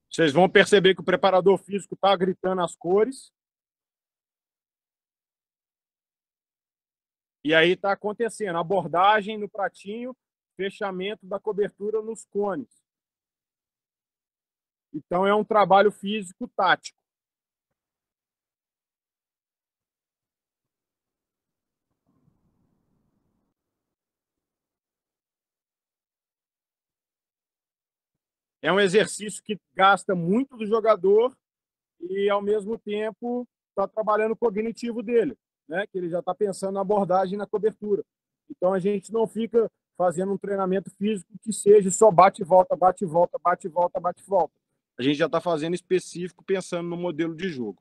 Vocês vão perceber que o preparador físico está gritando as cores. E aí está acontecendo abordagem no pratinho, fechamento da cobertura nos cones. Então é um trabalho físico tático. É um exercício que gasta muito do jogador e, ao mesmo tempo, está trabalhando o cognitivo dele, né? Que ele já está pensando na abordagem e na cobertura. Então, a gente não fica fazendo um treinamento físico que seja só bate e volta, bate e volta, bate e volta, bate e volta. A gente já está fazendo específico pensando no modelo de jogo.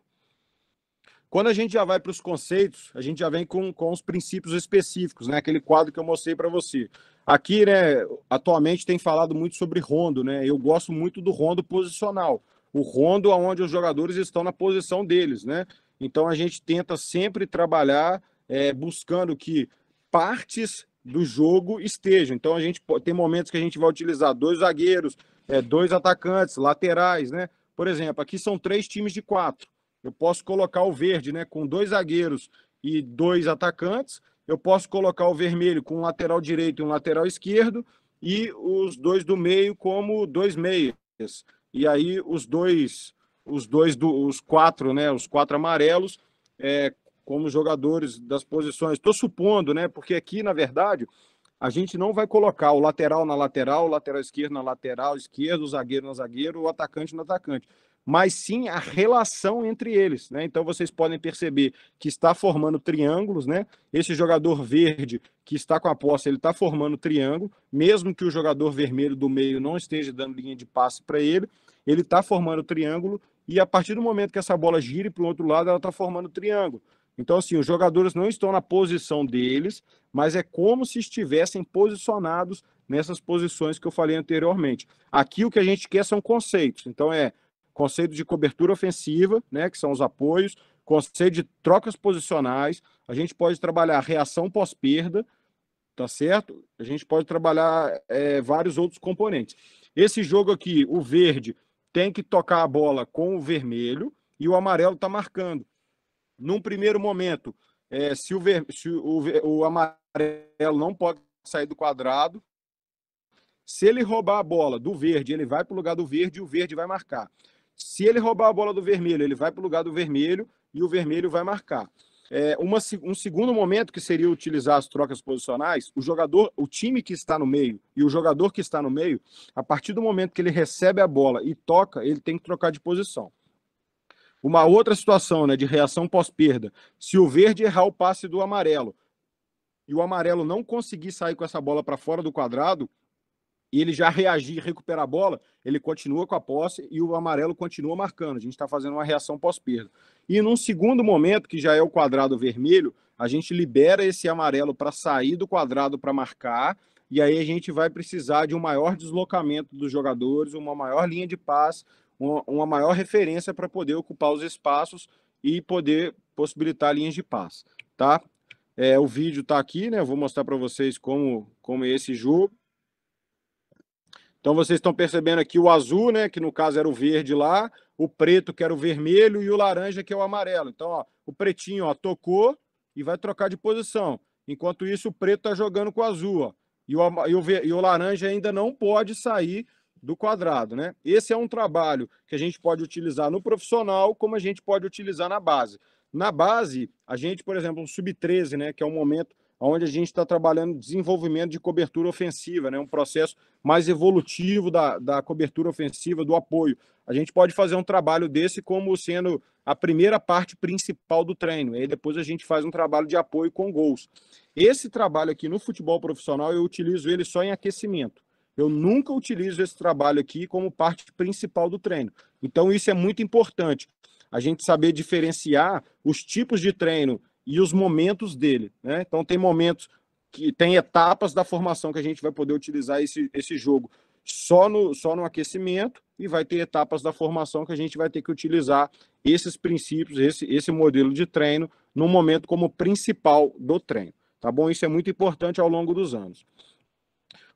Quando a gente já vai para os conceitos, a gente já vem com os princípios específicos, né? Aquele quadro que eu mostrei para você. Aqui, né, atualmente tem falado muito sobre rondo, né? Eu gosto muito do rondo posicional. O rondo onde os jogadores estão na posição deles, né? Então a gente tenta sempre trabalhar buscando que partes do jogo estejam. Então a gente tem momentos que a gente vai utilizar 2 zagueiros, 2 atacantes, laterais, né? Por exemplo, aqui são 3 times de 4. Eu posso colocar o verde, né, com 2 zagueiros e 2 atacantes. Eu posso colocar o vermelho com um lateral direito e um lateral esquerdo e os 2 do meio como 2 meias. E aí os 4, né, os 4 amarelos como jogadores das posições. Estou supondo, né, porque aqui na verdade a gente não vai colocar o lateral na lateral, o lateral esquerdo na lateral esquerdo, o zagueiro na zagueiro, o atacante no atacante, mas sim a relação entre eles, né? Então vocês podem perceber que está formando triângulos, né? Esse jogador verde que está com a posse, ele está formando triângulo, mesmo que o jogador vermelho do meio não esteja dando linha de passe para ele está formando triângulo e a partir do momento que essa bola gire para o outro lado, ela está formando triângulo. Então, assim, os jogadores não estão na posição deles, mas é como se estivessem posicionados nessas posições que eu falei anteriormente. Aqui o que a gente quer são conceitos. Então, conceito de cobertura ofensiva, né, que são os apoios, conceito de trocas posicionais, a gente pode trabalhar reação pós-perda, tá certo? A gente pode trabalhar vários outros componentes. Esse jogo aqui, o verde tem que tocar a bola com o vermelho e o amarelo está marcando. Num primeiro momento, se o amarelo não pode sair do quadrado, se ele roubar a bola do verde, ele vai para o lugar do verde e o verde vai marcar. Se ele roubar a bola do vermelho, ele vai para o lugar do vermelho e o vermelho vai marcar. Um segundo momento que seria utilizar as trocas posicionais, o time que está no meio e o jogador que está no meio, a partir do momento que ele recebe a bola e toca, ele tem que trocar de posição. Uma outra situação, né, de reação pós-perda, se o verde errar o passe do amarelo e o amarelo não conseguir sair com essa bola para fora do quadrado, e ele já reagir e recuperar a bola, ele continua com a posse e o amarelo continua marcando. A gente está fazendo uma reação pós-perda. E num segundo momento, que já é o quadrado vermelho, a gente libera esse amarelo para sair do quadrado para marcar, e aí a gente vai precisar de um maior deslocamento dos jogadores, uma maior linha de passe, uma maior referência para poder ocupar os espaços e poder possibilitar linhas de passe. Tá? O vídeo está aqui, né? Eu vou mostrar para vocês como é esse jogo. Então vocês estão percebendo aqui o azul, né, que no caso era o verde lá, o preto que era o vermelho e o laranja que é o amarelo. Então, ó, o pretinho, ó, tocou e vai trocar de posição. Enquanto isso, o preto está jogando com o azul, ó, e o laranja ainda não pode sair do quadrado, né? Esse é um trabalho que a gente pode utilizar no profissional, como a gente pode utilizar na base. Na base, a gente, por exemplo, um sub-13, né, que é um momento onde a gente está trabalhando desenvolvimento de cobertura ofensiva, né? Um processo mais evolutivo da cobertura ofensiva, do apoio. A gente pode fazer um trabalho desse como sendo a primeira parte principal do treino, e aí depois a gente faz um trabalho de apoio com gols. Esse trabalho aqui no futebol profissional, eu utilizo ele só em aquecimento. Eu nunca utilizo esse trabalho aqui como parte principal do treino. Então, isso é muito importante, a gente saber diferenciar os tipos de treino e os momentos dele, né? Então, tem momentos que tem etapas da formação que a gente vai poder utilizar esse jogo só no aquecimento, e vai ter etapas da formação que a gente vai ter que utilizar esses princípios, esse modelo de treino, no momento como principal do treino. Tá bom? Isso é muito importante ao longo dos anos.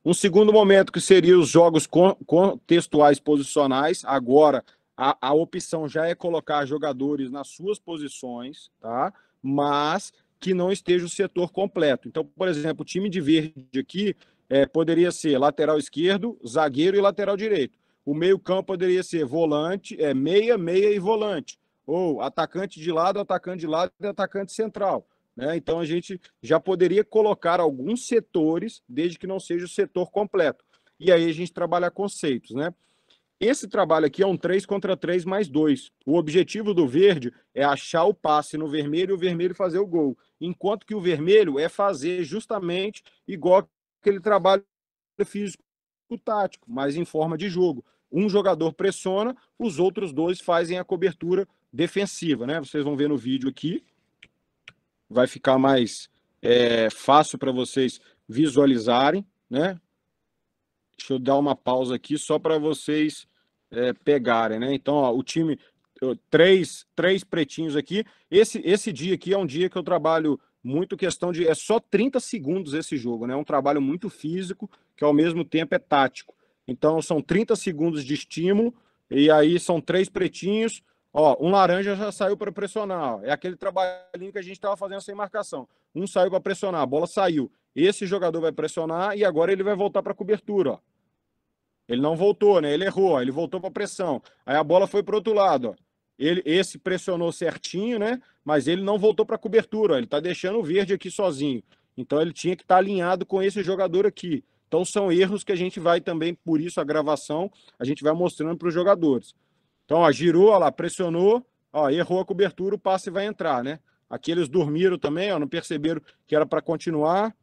Um segundo momento que seria os jogos contextuais posicionais. Agora, a opção já é colocar jogadores nas suas posições, tá? Mas que não esteja o setor completo. Então, por exemplo, o time de verde aqui poderia ser lateral esquerdo, zagueiro e lateral direito. O meio-campo poderia ser volante, meia, meia e volante. Ou atacante de lado e atacante central. Né? Então, a gente já poderia colocar alguns setores, desde que não seja o setor completo. E aí a gente trabalha conceitos, né? Esse trabalho aqui é um 3 contra 3 mais 2. O objetivo do verde é achar o passe no vermelho e o vermelho fazer o gol. Enquanto que o vermelho é fazer justamente igual aquele trabalho físico-tático, mas em forma de jogo. Um jogador pressiona, os outros dois fazem a cobertura defensiva, né? Vocês vão ver no vídeo aqui. Vai ficar mais fácil para vocês visualizarem, né? Deixa eu dar uma pausa aqui só para vocês pegarem, né? Então, ó, o time, três pretinhos aqui. Esse dia aqui é um dia que eu trabalho muito questão de... É só 30 segundos esse jogo, né? É um trabalho muito físico, que ao mesmo tempo é tático. Então, são 30 segundos de estímulo, e aí são 3 pretinhos. Ó, um laranja já saiu para pressionar. Ó. É aquele trabalhinho que a gente estava fazendo sem marcação. Um saiu para pressionar, a bola saiu. Esse jogador vai pressionar e agora ele vai voltar para a cobertura. Ó. Ele não voltou, né? Ele errou, ó. Ele voltou para a pressão. Aí a bola foi para o outro lado. Ó. Esse pressionou certinho, né? Mas ele não voltou para a cobertura. Ó. Ele está deixando o verde aqui sozinho. Então ele tinha que estar alinhado com esse jogador aqui. Então são erros que a gente vai também, por isso a gravação, a gente vai mostrando para os jogadores. Então, ó, girou, ó lá, pressionou, ó, errou a cobertura, o passe vai entrar, né? Aqui eles dormiram também, ó, não perceberam que era para continuar.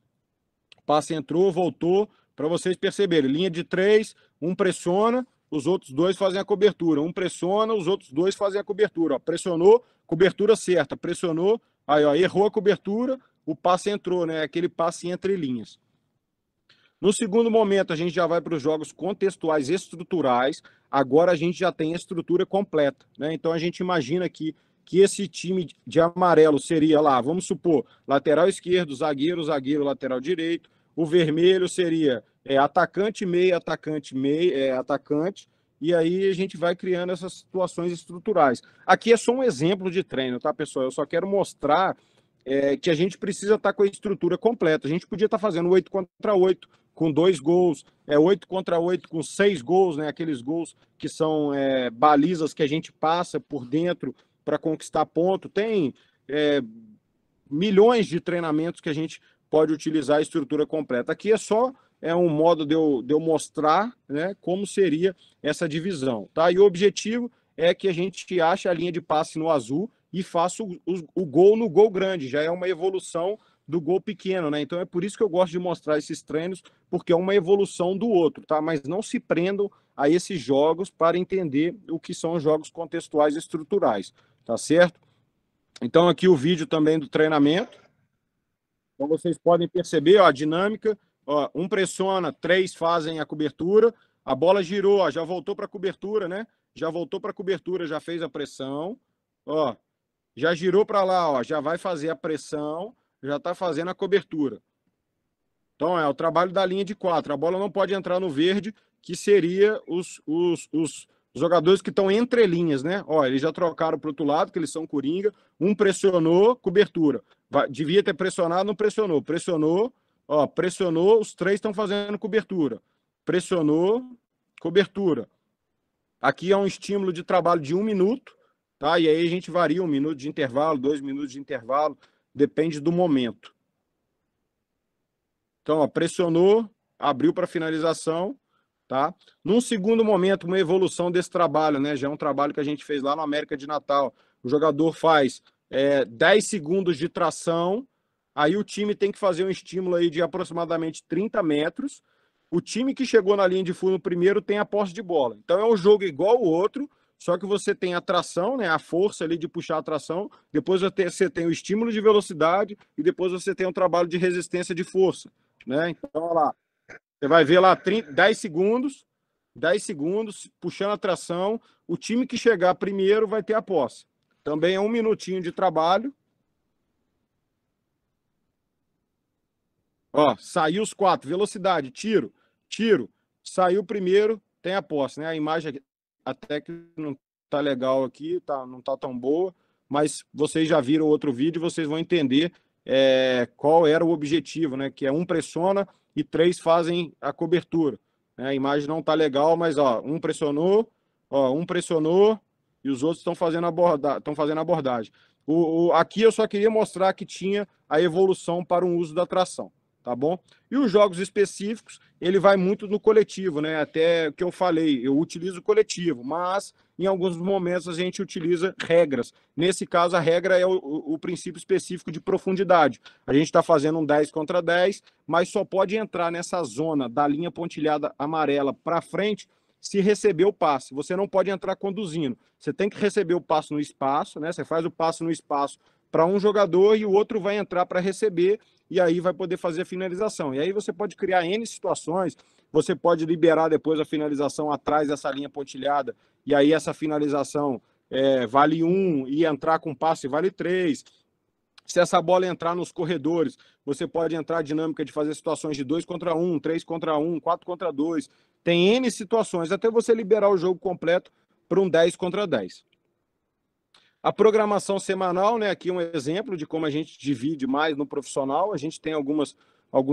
O passe entrou, voltou, para vocês perceberem. Linha de 3, um pressiona, os outros dois fazem a cobertura. Um pressiona, os outros dois fazem a cobertura. Ó, pressionou, cobertura certa. Pressionou, aí ó, errou a cobertura, o passe entrou, né? Aquele passe entre linhas. No segundo momento, a gente já vai para os jogos contextuais estruturais. Agora a gente já tem a estrutura completa, né? Então a gente imagina aqui que esse time de amarelo seria lá, vamos supor, lateral esquerdo, zagueiro, lateral direito. O vermelho seria atacante, meia, atacante. E aí a gente vai criando essas situações estruturais. Aqui é só um exemplo de treino, tá, pessoal? Eu só quero mostrar que a gente precisa estar com a estrutura completa. A gente podia estar fazendo 8 contra 8, com 2 gols, 8 contra 8 com 6 gols, né? Aqueles gols que são balizas que a gente passa por dentro para conquistar ponto. Tem milhões de treinamentos que a gente pode utilizar a estrutura completa. Aqui é só um modo de eu mostrar, né, como seria essa divisão. Tá? E o objetivo é que a gente ache a linha de passe no azul e faça o gol no gol grande. Já é uma evolução do gol pequeno, né? Então é por isso que eu gosto de mostrar esses treinos, porque é uma evolução do outro, tá? Mas não se prendam a esses jogos para entender o que são os jogos contextuais estruturais, tá certo? Então aqui o vídeo também do treinamento. Então vocês podem perceber, ó, a dinâmica, ó, um pressiona, 3 fazem a cobertura, a bola girou, ó, já voltou para a cobertura, né? Já voltou para a cobertura, já fez a pressão, ó, já girou para lá, ó, já vai fazer a pressão, já está fazendo a cobertura. Então, é o trabalho da linha de 4. A bola não pode entrar no verde, que seria os jogadores que estão entre linhas, né? Ó, eles já trocaram para o outro lado, que eles são coringa. Um pressionou, cobertura. Devia ter pressionado, não pressionou. Pressionou, ó, pressionou, os 3 estão fazendo cobertura. Pressionou, cobertura. Aqui é um estímulo de trabalho de 1 minuto, tá? E aí a gente varia 1 minuto de intervalo, 2 minutos de intervalo, depende do momento. Então, ó, pressionou, abriu para finalização, tá? Num segundo momento, uma evolução desse trabalho, né? Já é um trabalho que a gente fez lá no América de Natal. O jogador faz 10 segundos de tração, aí o time tem que fazer um estímulo aí de aproximadamente 30 metros. O time que chegou na linha de fundo primeiro tem a posse de bola. Então é um jogo igual o outro, só que você tem a tração, né, a força ali de puxar a tração, depois você tem o estímulo de velocidade e depois você tem um trabalho de resistência de força, né? Então, olha lá, você vai ver lá 10 segundos, puxando a tração, o time que chegar primeiro vai ter a posse. Também é 1 minutinho de trabalho. Ó, saiu os 4, velocidade, tiro, saiu primeiro, tem a posse, né? A imagem até que não tá legal aqui, não tá tão boa, mas vocês já viram outro vídeo, vocês vão entender qual era o objetivo, né? Que é 1 pressiona e 3 fazem a cobertura. A imagem não tá legal, mas ó, um pressionou e os outros estão fazendo a abordagem. Aqui eu só queria mostrar que tinha a evolução para um uso da tração. Tá bom? E os jogos específicos, ele vai muito no coletivo, né? Até que eu falei, eu utilizo o coletivo, mas em alguns momentos a gente utiliza regras. Nesse caso, a regra é o princípio específico de profundidade. A gente está fazendo um 10 contra 10, mas só pode entrar nessa zona da linha pontilhada amarela para frente se receber o passe. Você não pode entrar conduzindo. Você tem que receber o passe no espaço, né? Você faz o passe no espaço para um jogador e o outro vai entrar para receber e aí vai poder fazer a finalização. E aí você pode criar N situações, você pode liberar depois a finalização atrás dessa linha pontilhada, e aí essa finalização vale 1 e entrar com passe vale 3. Se essa bola entrar nos corredores, você pode entrar a dinâmica de fazer situações de 2 contra 1, 3 contra 1, 4 contra 2. Tem N situações, até você liberar o jogo completo para um 10 contra 10. A programação semanal, né? Aqui um exemplo de como a gente divide mais no profissional. A gente tem alguns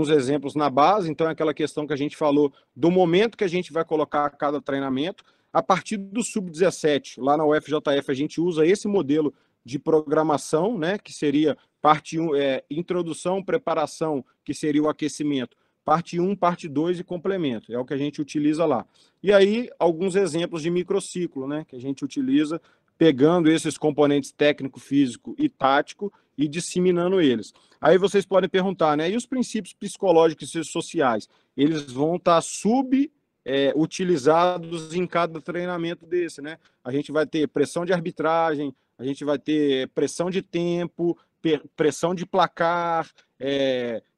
exemplos na base, então é aquela questão que a gente falou do momento que a gente vai colocar cada treinamento. A partir do sub-17, lá na UFJF, a gente usa esse modelo de programação, né? Que seria parte 1, introdução, preparação, que seria o aquecimento. Parte 1, parte 2 e complemento. É o que a gente utiliza lá. E aí, alguns exemplos de microciclo, né? Que a gente utiliza pegando esses componentes técnico, físico e tático e disseminando eles. Aí vocês podem perguntar, né? E os princípios psicológicos e sociais? Eles vão estar utilizados em cada treinamento desse, né? A gente vai ter pressão de arbitragem, a gente vai ter pressão de tempo, pressão de placar,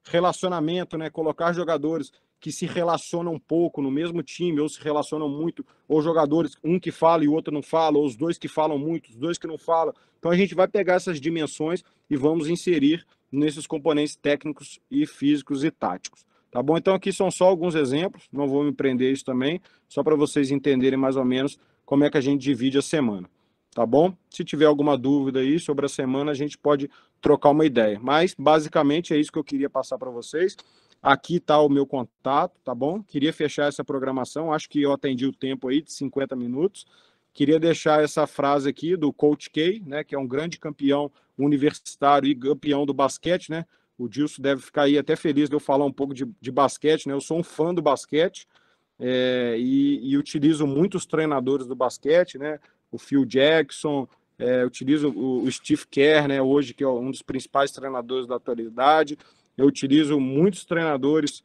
relacionamento, né? Colocar jogadores que se relacionam um pouco no mesmo time, ou se relacionam muito, ou jogadores, um que fala e o outro não fala, ou os dois que falam muito, os dois que não falam. Então a gente vai pegar essas dimensões e vamos inserir nesses componentes técnicos e físicos e táticos. Tá bom? Então aqui são só alguns exemplos, não vou me prender isso também, só para vocês entenderem mais ou menos como é que a gente divide a semana. Tá bom? Se tiver alguma dúvida aí sobre a semana, a gente pode trocar uma ideia. Mas basicamente é isso que eu queria passar para vocês. Aqui está o meu contato, tá bom? Queria fechar essa programação, acho que eu atendi o tempo aí de 50 minutos. Queria deixar essa frase aqui do Coach K, né, que é um grande campeão universitário e campeão do basquete, né? O Dilson deve ficar aí até feliz de eu falar um pouco de basquete, né? Eu sou um fã do basquete e utilizo muitos treinadores do basquete, né? O Phil Jackson, utilizo o Steve Kerr, né? Hoje, que é um dos principais treinadores da atualidade. Eu utilizo muitos treinadores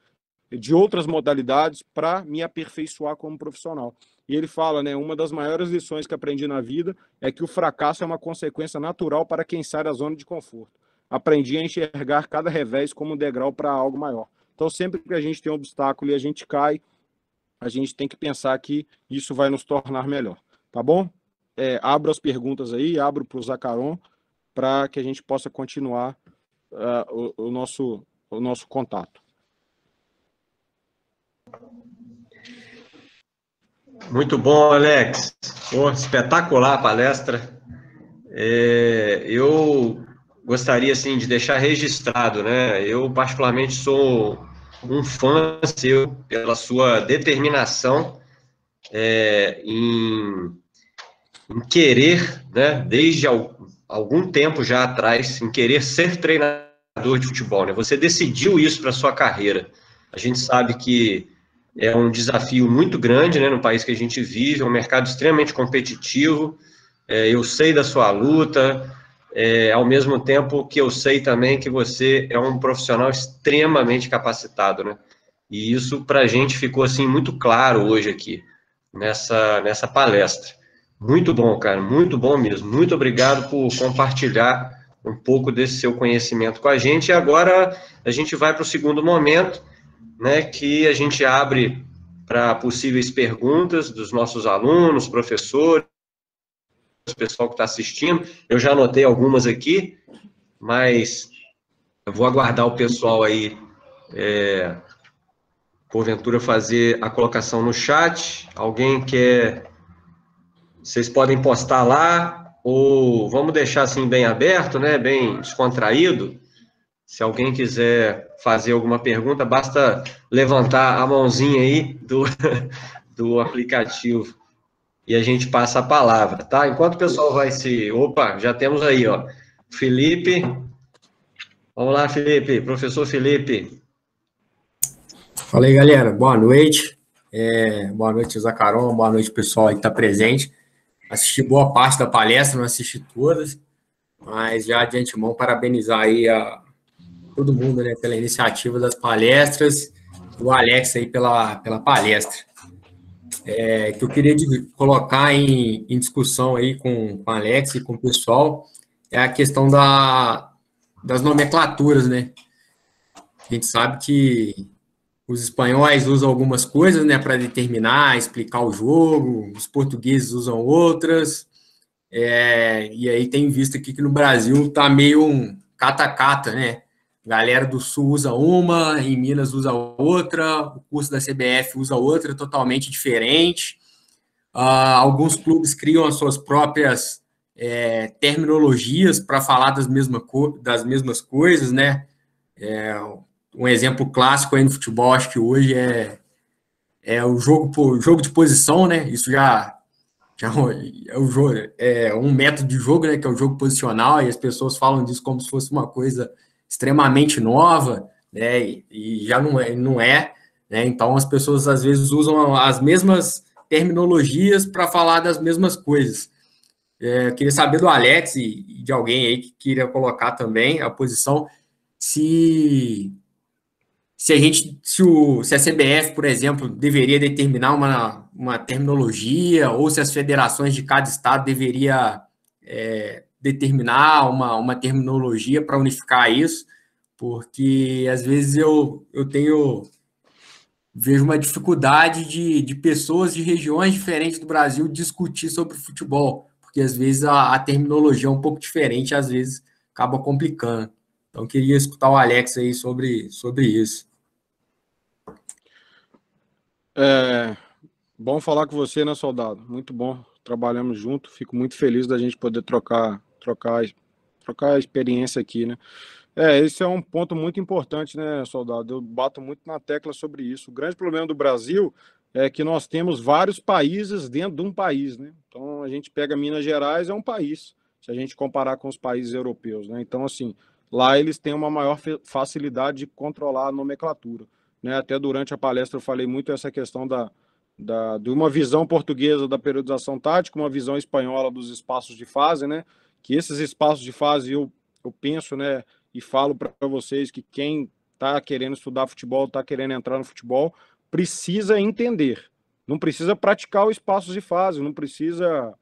de outras modalidades para me aperfeiçoar como profissional. E ele fala, né, uma das maiores lições que aprendi na vida é que o fracasso é uma consequência natural para quem sai da zona de conforto. Aprendi a enxergar cada revés como um degrau para algo maior. Então, sempre que a gente tem um obstáculo e a gente cai, a gente tem que pensar que isso vai nos tornar melhor. Tá bom? Abro as perguntas aí, abro para o Zacaron, para que a gente possa continuar o nosso contato. Muito bom, Alex. Espetacular a palestra. Eu gostaria assim, de deixar registrado, né? Eu, particularmente, sou um fã seu pela sua determinação em querer, né, desde algum tempo já atrás, em querer ser treinador de futebol, né? Você decidiu isso para sua carreira. A gente sabe que é um desafio muito grande, né, no país que a gente vive, é um mercado extremamente competitivo. Eu sei da sua luta, ao mesmo tempo que eu sei também que você é um profissional extremamente capacitado, né? E isso para a gente ficou assim muito claro hoje aqui nessa palestra. Muito bom, cara, muito bom mesmo. Muito obrigado por compartilhar um pouco desse seu conhecimento com a gente. E agora a gente vai para o segundo momento, né, que a gente abre para possíveis perguntas dos nossos alunos, professores, pessoal que está assistindo. Eu já anotei algumas aqui, mas eu vou aguardar o pessoal aí, porventura, fazer a colocação no chat. Alguém quer... Vocês podem postar lá, ou vamos deixar assim bem aberto, né, bem descontraído. Se alguém quiser fazer alguma pergunta, basta levantar a mãozinha aí do aplicativo e a gente passa a palavra, tá? Enquanto o pessoal vai se... Opa, já temos aí, ó. Felipe. Vamos lá, Felipe. Professor Felipe. Fala aí, galera. Boa noite. Boa noite, Zacaron. Boa noite, pessoal aí que está presente. Assisti boa parte da palestra, não assisti todas, mas já de antemão parabenizar aí a todo mundo, né, pela iniciativa das palestras, e o Alex aí pela palestra. Que eu queria colocar em discussão aí com o Alex e com o pessoal é a questão das nomenclaturas, né? A gente sabe que os espanhóis usam algumas coisas, né, para determinar, explicar o jogo, os portugueses usam outras, e aí tem visto aqui que no Brasil tá meio um cata-cata, né? Galera do Sul usa uma, em Minas usa outra, o curso da CBF usa outra, totalmente diferente. Alguns clubes criam as suas próprias terminologias para falar das mesmas coisas, né? Um exemplo clássico aí no futebol, acho que hoje é o jogo de posição, né? Isso já é um método de jogo, né? Que é o jogo posicional, e as pessoas falam disso como se fosse uma coisa extremamente nova, né? E já não é, né? Então as pessoas às vezes usam as mesmas terminologias para falar das mesmas coisas. Eu queria saber do Alex e de alguém aí que queria colocar também a posição se a CBF, por exemplo, deveria determinar uma terminologia, ou se as federações de cada estado deveria determinar uma terminologia para unificar isso, porque às vezes eu vejo uma dificuldade de pessoas de regiões diferentes do Brasil discutir sobre futebol, porque às vezes a terminologia é um pouco diferente, às vezes acaba complicando. Então, queria escutar o Alex aí sobre isso. Bom falar com você, né, soldado? Muito bom. Trabalhamos junto. Fico muito feliz da gente poder trocar a experiência aqui, né? Esse é um ponto muito importante, né, soldado? Eu bato muito na tecla sobre isso. O grande problema do Brasil é que nós temos vários países dentro de um país, né? Então, a gente pega Minas Gerais, é um país, se a gente comparar com os países europeus, né? Então, assim, lá eles têm uma maior facilidade de controlar a nomenclatura, né? Até durante a palestra eu falei muito essa questão de uma visão portuguesa da periodização tática, uma visão espanhola dos espaços de fase, né? Que esses espaços de fase eu penso, né, e falo para vocês que quem está querendo estudar futebol, está querendo entrar no futebol, precisa entender. Não precisa praticar o espaço de fase, não precisa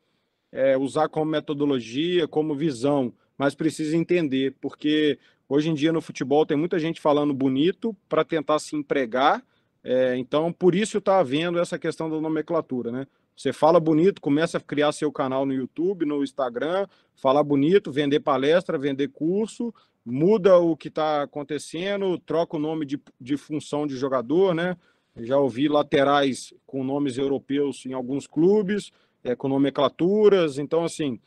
usar como metodologia, como visão, mas precisa entender, porque hoje em dia no futebol tem muita gente falando bonito para tentar se empregar, então por isso está havendo essa questão da nomenclatura, né? Você fala bonito, começa a criar seu canal no YouTube, no Instagram, falar bonito, vender palestra, vender curso, muda o que está acontecendo, troca o nome de função de jogador, né? Já ouvi laterais com nomes europeus em alguns clubes, com nomenclaturas. Então, assim,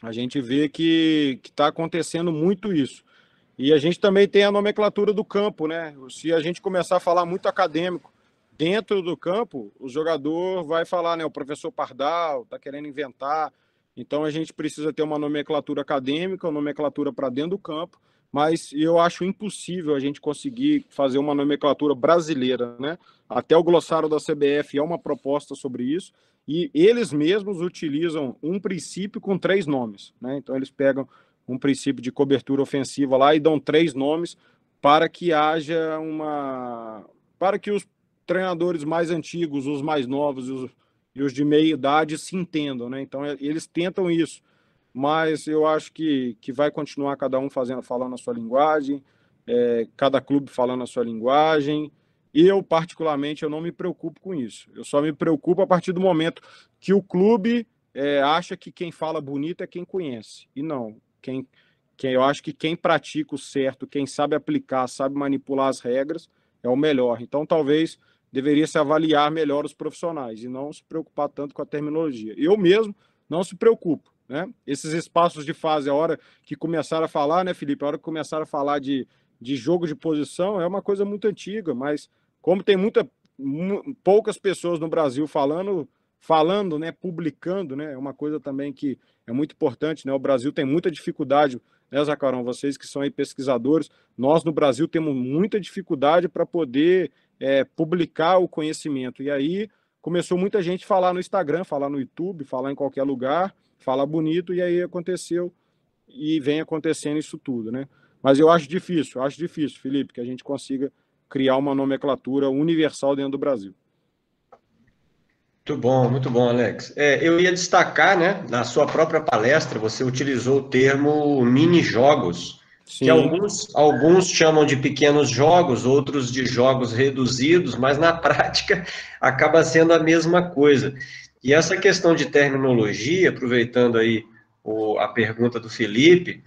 a gente vê que está acontecendo muito isso. E a gente também tem a nomenclatura do campo, né? Se a gente começar a falar muito acadêmico dentro do campo, o jogador vai falar, né? O professor Pardal está querendo inventar. Então, a gente precisa ter uma nomenclatura acadêmica, uma nomenclatura para dentro do campo, mas eu acho impossível a gente conseguir fazer uma nomenclatura brasileira, né? Até o glossário da CBF é uma proposta sobre isso, e eles mesmos utilizam um princípio com 3 nomes, né? Então eles pegam um princípio de cobertura ofensiva lá e dão 3 nomes para que haja para que os treinadores mais antigos, os mais novos e os de meia idade se entendam, né? Então eles tentam isso, mas eu acho que vai continuar cada um falando a sua linguagem, cada clube falando a sua linguagem. E eu, particularmente, eu não me preocupo com isso. Eu só me preocupo a partir do momento que o clube acha que quem fala bonito é quem conhece. E não. Eu acho que quem pratica o certo, quem sabe aplicar, sabe manipular as regras, é o melhor. Então, talvez deveria se avaliar melhor os profissionais e não se preocupar tanto com a terminologia. Eu mesmo não se preocupo, né? Esses espaços de fase, a hora que começaram a falar, né, Felipe? A hora que começaram a falar de jogo de posição é uma coisa muito antiga, mas como tem poucas pessoas no Brasil falando, né, publicando, né, é uma coisa também que é muito importante, né? O Brasil tem muita dificuldade, né, Zacarão? Vocês que são aí pesquisadores, nós no Brasil temos muita dificuldade para poder publicar o conhecimento. E aí começou muita gente a falar no Instagram, falar no YouTube, falar em qualquer lugar, falar bonito, e aí aconteceu e vem acontecendo isso tudo, né? Mas eu acho difícil, Felipe, que a gente consiga criar uma nomenclatura universal dentro do Brasil. Muito bom, Alex. Eu ia destacar, né, na sua própria palestra, você utilizou o termo mini-jogos, que alguns chamam de pequenos jogos, outros de jogos reduzidos, mas na prática acaba sendo a mesma coisa. E essa questão de terminologia, aproveitando aí a pergunta do Felipe,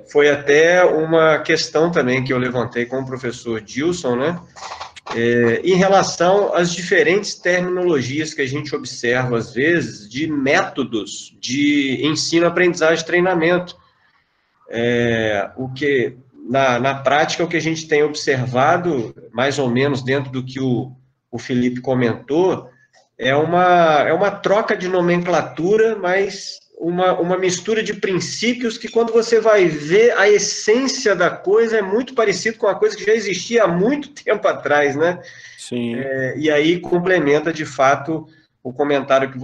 foi até uma questão também que eu levantei com o professor Dilson, né? Em relação às diferentes terminologias que a gente observa, às vezes, de métodos de ensino, aprendizagem e treinamento. O que, na prática, o que a gente tem observado, mais ou menos dentro do que o Felipe comentou, é uma troca de nomenclatura, mas uma mistura de princípios que, quando você vai ver, a essência da coisa é muito parecido com uma coisa que já existia há muito tempo atrás, né? Sim. E aí complementa, de fato, o comentário que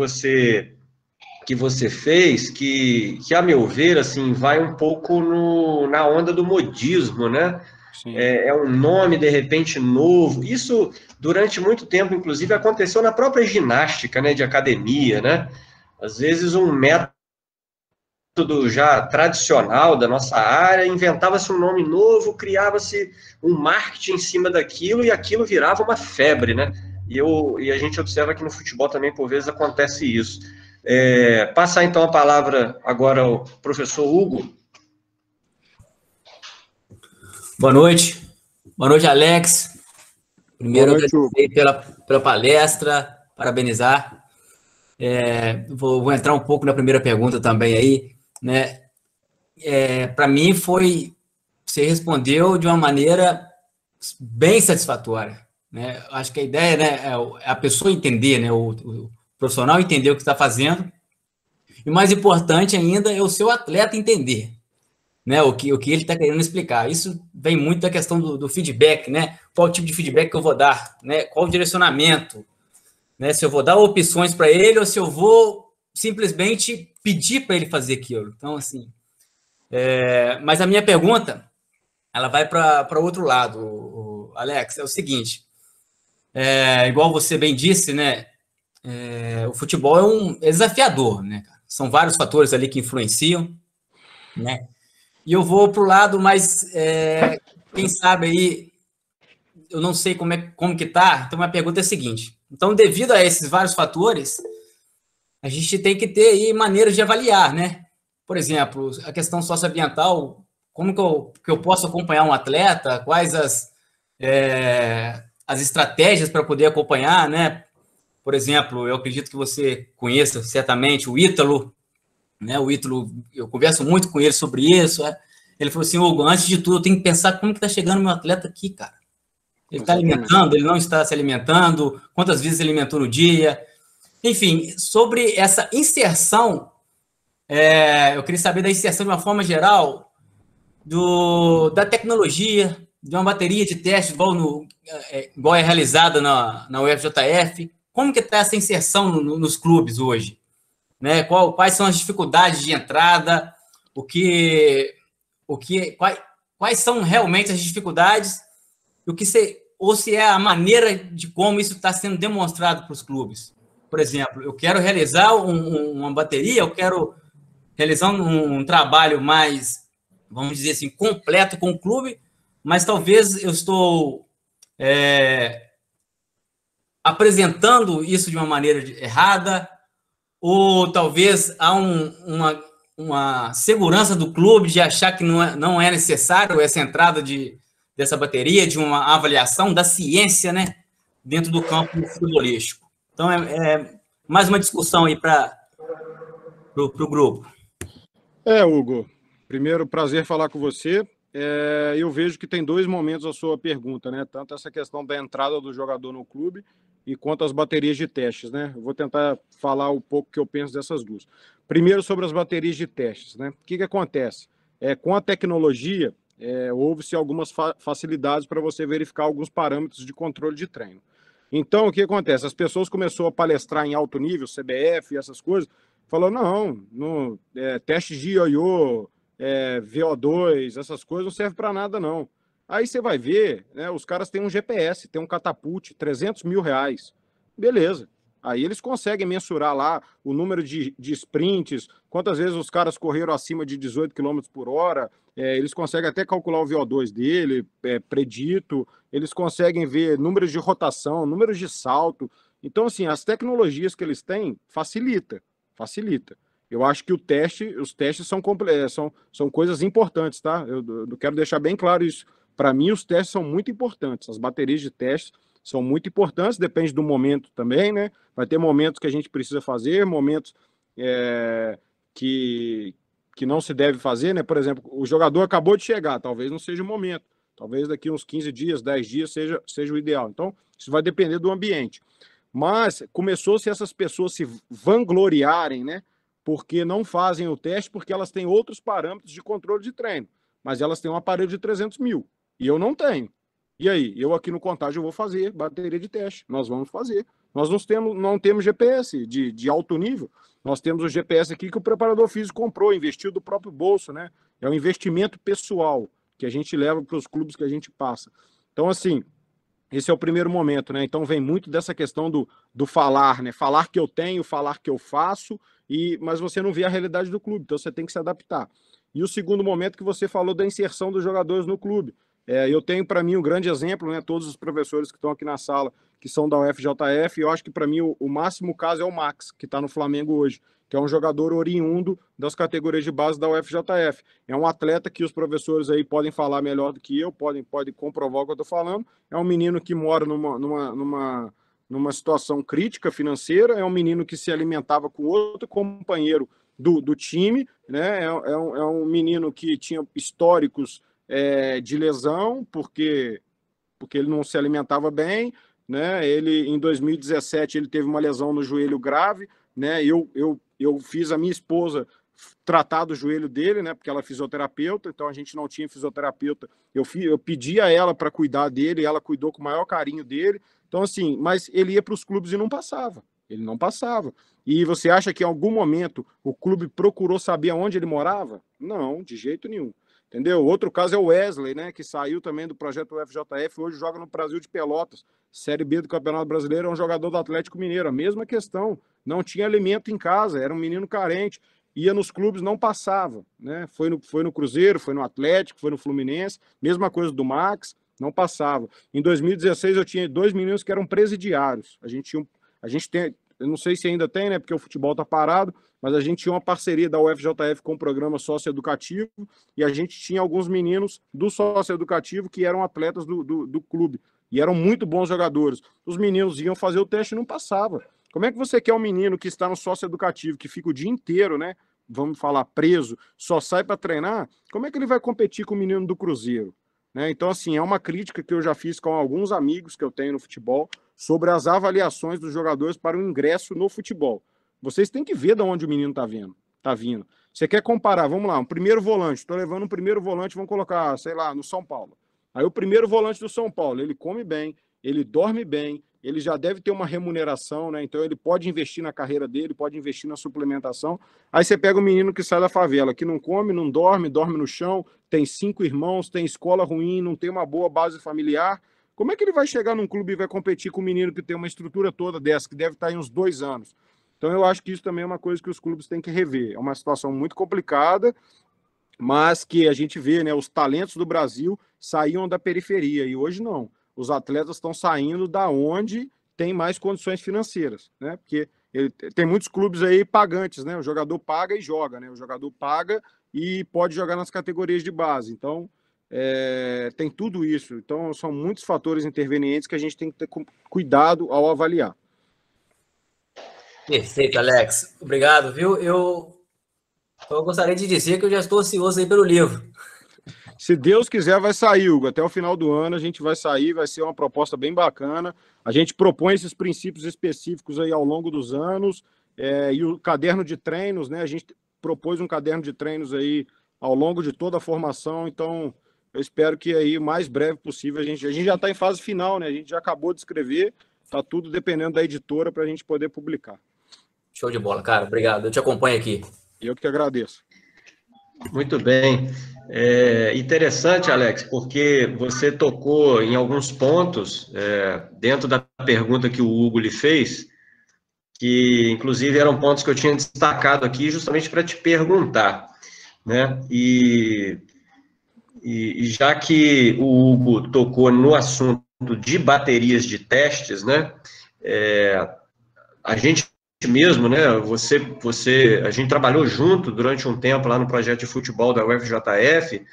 você fez, que, a meu ver, assim, vai um pouco na onda do modismo, né? É um nome, de repente, novo. Isso, durante muito tempo, inclusive, aconteceu na própria ginástica, né, de academia, né? Às vezes, um método já tradicional da nossa área, inventava-se um nome novo, criava-se um marketing em cima daquilo, e aquilo virava uma febre, né? E a gente observa que no futebol também, por vezes, acontece isso. Passar, então, a palavra agora ao professor Hugo. Boa noite, Alex. Primeiro, agradecer pela palestra, parabenizar. Vou entrar um pouco na primeira pergunta também aí, né? Para mim você respondeu de uma maneira bem satisfatória, né? Acho que a ideia, né, é a pessoa entender, né, o profissional entender o que está fazendo, e mais importante ainda é o seu atleta entender, né, o que ele está querendo explicar. Isso vem muito da questão do feedback, né? Qual tipo de feedback que eu vou dar, né? Qual o direcionamento, né? Se eu vou dar opções para ele ou se eu vou simplesmente pedir para ele fazer aquilo. Então, assim, mas a minha pergunta, ela vai para outro lado, Alex, é o seguinte, igual você bem disse, né? O futebol é desafiador, né? São vários fatores ali que influenciam, né? E eu vou para o lado mais, quem sabe aí, eu não sei como que tá, então a pergunta é a seguinte. Então, devido a esses vários fatores, a gente tem que ter aí maneiras de avaliar, né? Por exemplo, a questão socioambiental, como que eu posso acompanhar um atleta, quais as estratégias para poder acompanhar, né? Por exemplo, eu acredito que você conheça certamente o Ítalo, né? O Ítalo, eu converso muito com ele sobre isso. Ele falou assim: Hugo, antes de tudo, eu tenho que pensar como que está chegando o meu atleta aqui, cara. Ele está alimentando, ele não está se alimentando, quantas vezes ele alimentou no dia. Enfim, sobre essa inserção, eu queria saber da inserção de uma forma geral, da tecnologia, de uma bateria de testes igual é realizada na UFJF. Como que está essa inserção nos clubes hoje? Né? Quais são as dificuldades de entrada? Quais são realmente as dificuldades? Ou se é a maneira de como isso está sendo demonstrado para os clubes? Por exemplo, eu quero realizar uma bateria, eu quero realizar um trabalho mais, vamos dizer assim, completo com o clube, mas talvez eu estou apresentando isso de uma maneira errada, ou talvez há uma segurança do clube de achar que não é necessário essa entrada dessa bateria, de uma avaliação da ciência, né, dentro do campo futebolístico. Então, mais uma discussão aí para o grupo. Hugo, primeiro, prazer falar com você. Eu vejo que tem dois momentos a sua pergunta, né? Tanto essa questão da entrada do jogador no clube e quanto as baterias de testes, né? Eu vou tentar falar um pouco o que eu penso dessas duas. Primeiro, sobre as baterias de testes, né? O que acontece? Com a tecnologia, houve-se algumas facilidades para você verificar alguns parâmetros de controle de treino. Então, o que acontece? As pessoas começaram a palestrar em alto nível, CBF e essas coisas, falou, não, teste de ioiô, VO2, essas coisas não servem para nada, não. Aí você vai ver, né, os caras têm um GPS, tem um catapult, R$300 mil. Beleza. Aí eles conseguem mensurar lá o número de sprints, quantas vezes os caras correram acima de 18 km por hora, eles conseguem até calcular o VO2 dele, predito, eles conseguem ver números de rotação, números de salto. Então, assim, as tecnologias que eles têm facilita. Eu acho que os testes são coisas importantes, tá? Eu quero deixar bem claro isso. Para mim, os testes são muito importantes. As baterias de testes são muito importantes, depende do momento também, né? Vai ter momentos que a gente precisa fazer, momentos que não se deve fazer, né? Por exemplo, o jogador acabou de chegar, talvez não seja o momento. Talvez daqui uns 15 dias, 10 dias seja o ideal. Então, isso vai depender do ambiente. Mas começou-se essas pessoas se vangloriarem, né? Porque não fazem o teste, porque elas têm outros parâmetros de controle de treino. Mas elas têm um aparelho de 300 mil. E eu não tenho. E aí? Eu aqui no Contágio vou fazer bateria de teste. Nós vamos fazer. Nós não temos GPS de alto nível. Nós temos o GPS aqui que o preparador físico comprou, investiu do próprio bolso, né? É um investimento pessoal que a gente leva para os clubes que a gente passa. Então, assim, esse é o primeiro momento, né? Então vem muito dessa questão do falar, né? Falar que eu tenho, falar que eu faço, mas você não vê a realidade do clube, então você tem que se adaptar. E o segundo momento que você falou da inserção dos jogadores no clube. Eu tenho para mim um grande exemplo, né? Todos os professores que estão aqui na sala, que são da UFJF, eu acho que para mim o máximo caso é o Max, que está no Flamengo hoje, que é um jogador oriundo das categorias de base da UFJF. É um atleta que os professores aí podem falar melhor do que eu, podem comprovar o que eu estou falando. É um menino que mora numa situação crítica financeira, é um menino que se alimentava com outro companheiro do time, né? É um menino que tinha históricos de lesão, porque ele não se alimentava bem, né? Ele, em 2017, ele teve uma lesão no joelho grave, né? Eu fiz a minha esposa tratar do joelho dele, né? Porque ela é fisioterapeuta, então a gente não tinha fisioterapeuta. Eu pedi a ela para cuidar dele, ela cuidou com o maior carinho dele. Então, assim, mas ele ia para os clubes e não passava. Ele não passava. E você acha que em algum momento o clube procurou saber aonde ele morava? Não, de jeito nenhum. Entendeu? Outro caso é o Wesley, né? Que saiu também do projeto UFJF, hoje joga no Brasil de Pelotas, Série B do Campeonato Brasileiro, é um jogador do Atlético Mineiro. A mesma questão. Não tinha alimento em casa, era um menino carente. Ia nos clubes, não passava, né? Foi no Cruzeiro, foi no Atlético, foi no Fluminense, mesma coisa do Max, não passava. Em 2016 eu tinha 2 meninos que eram presidiários. A gente tem, eu não sei se ainda tem, né? Porque o futebol tá parado, mas a gente tinha uma parceria da UFJF com o programa socioeducativo e a gente tinha alguns meninos do socioeducativo que eram atletas do clube e eram muito bons jogadores. Os meninos iam fazer o teste e não passava. Como é que você quer um menino que está no socioeducativo, que fica o dia inteiro, né? Vamos falar, preso, só sai para treinar? Como é que ele vai competir com o menino do Cruzeiro? Né? Então, assim, é uma crítica que eu já fiz com alguns amigos que eu tenho no futebol sobre as avaliações dos jogadores para o ingresso no futebol. Vocês têm que ver de onde o menino está vindo. Você quer comparar, vamos lá, um primeiro volante, estou levando um primeiro volante, vamos colocar, sei lá, no São Paulo. Aí o primeiro volante do São Paulo, ele come bem, ele dorme bem, ele já deve ter uma remuneração, né? Então ele pode investir na carreira dele, pode investir na suplementação. Aí você pega o menino que sai da favela, que não come, não dorme, dorme no chão, tem 5 irmãos, tem escola ruim, não tem uma boa base familiar. Como é que ele vai chegar num clube e vai competir com um menino que tem uma estrutura toda dessa, que deve estar em uns 2 anos? Então eu acho que isso também é uma coisa que os clubes têm que rever. É uma situação muito complicada, mas que a gente vê, né? Os talentos do Brasil saíam da periferia e hoje não. Os atletas estão saindo da onde tem mais condições financeiras, né? Porque tem muitos clubes aí pagantes, né? O jogador paga e joga, né? O jogador paga e pode jogar nas categorias de base. Então, tem tudo isso. Então, são muitos fatores intervenientes que a gente tem que ter cuidado ao avaliar. Perfeito, Alex. Obrigado, viu? Eu gostaria de dizer que eu já estou ansioso aí pelo livro. Se Deus quiser, vai sair, Hugo. Até o final do ano a gente vai sair, vai ser uma proposta bem bacana. A gente propõe esses princípios específicos aí ao longo dos anos. E o caderno de treinos, né? A gente propôs um caderno de treinos aí ao longo de toda a formação. Então, eu espero que aí o mais breve possível a gente já está em fase final, né? A gente já acabou de escrever, está tudo dependendo da editora para a gente poder publicar. Show de bola, cara. Obrigado. Eu te acompanho aqui. Eu que agradeço. Muito bem. Interessante, Alex, porque você tocou em alguns pontos dentro da pergunta que o Hugo lhe fez, que inclusive eram pontos que eu tinha destacado aqui justamente para te perguntar, né? E já que o Hugo tocou no assunto de baterias de testes, né? A gente mesmo, né? A gente trabalhou junto durante um tempo lá no projeto de futebol da UFJF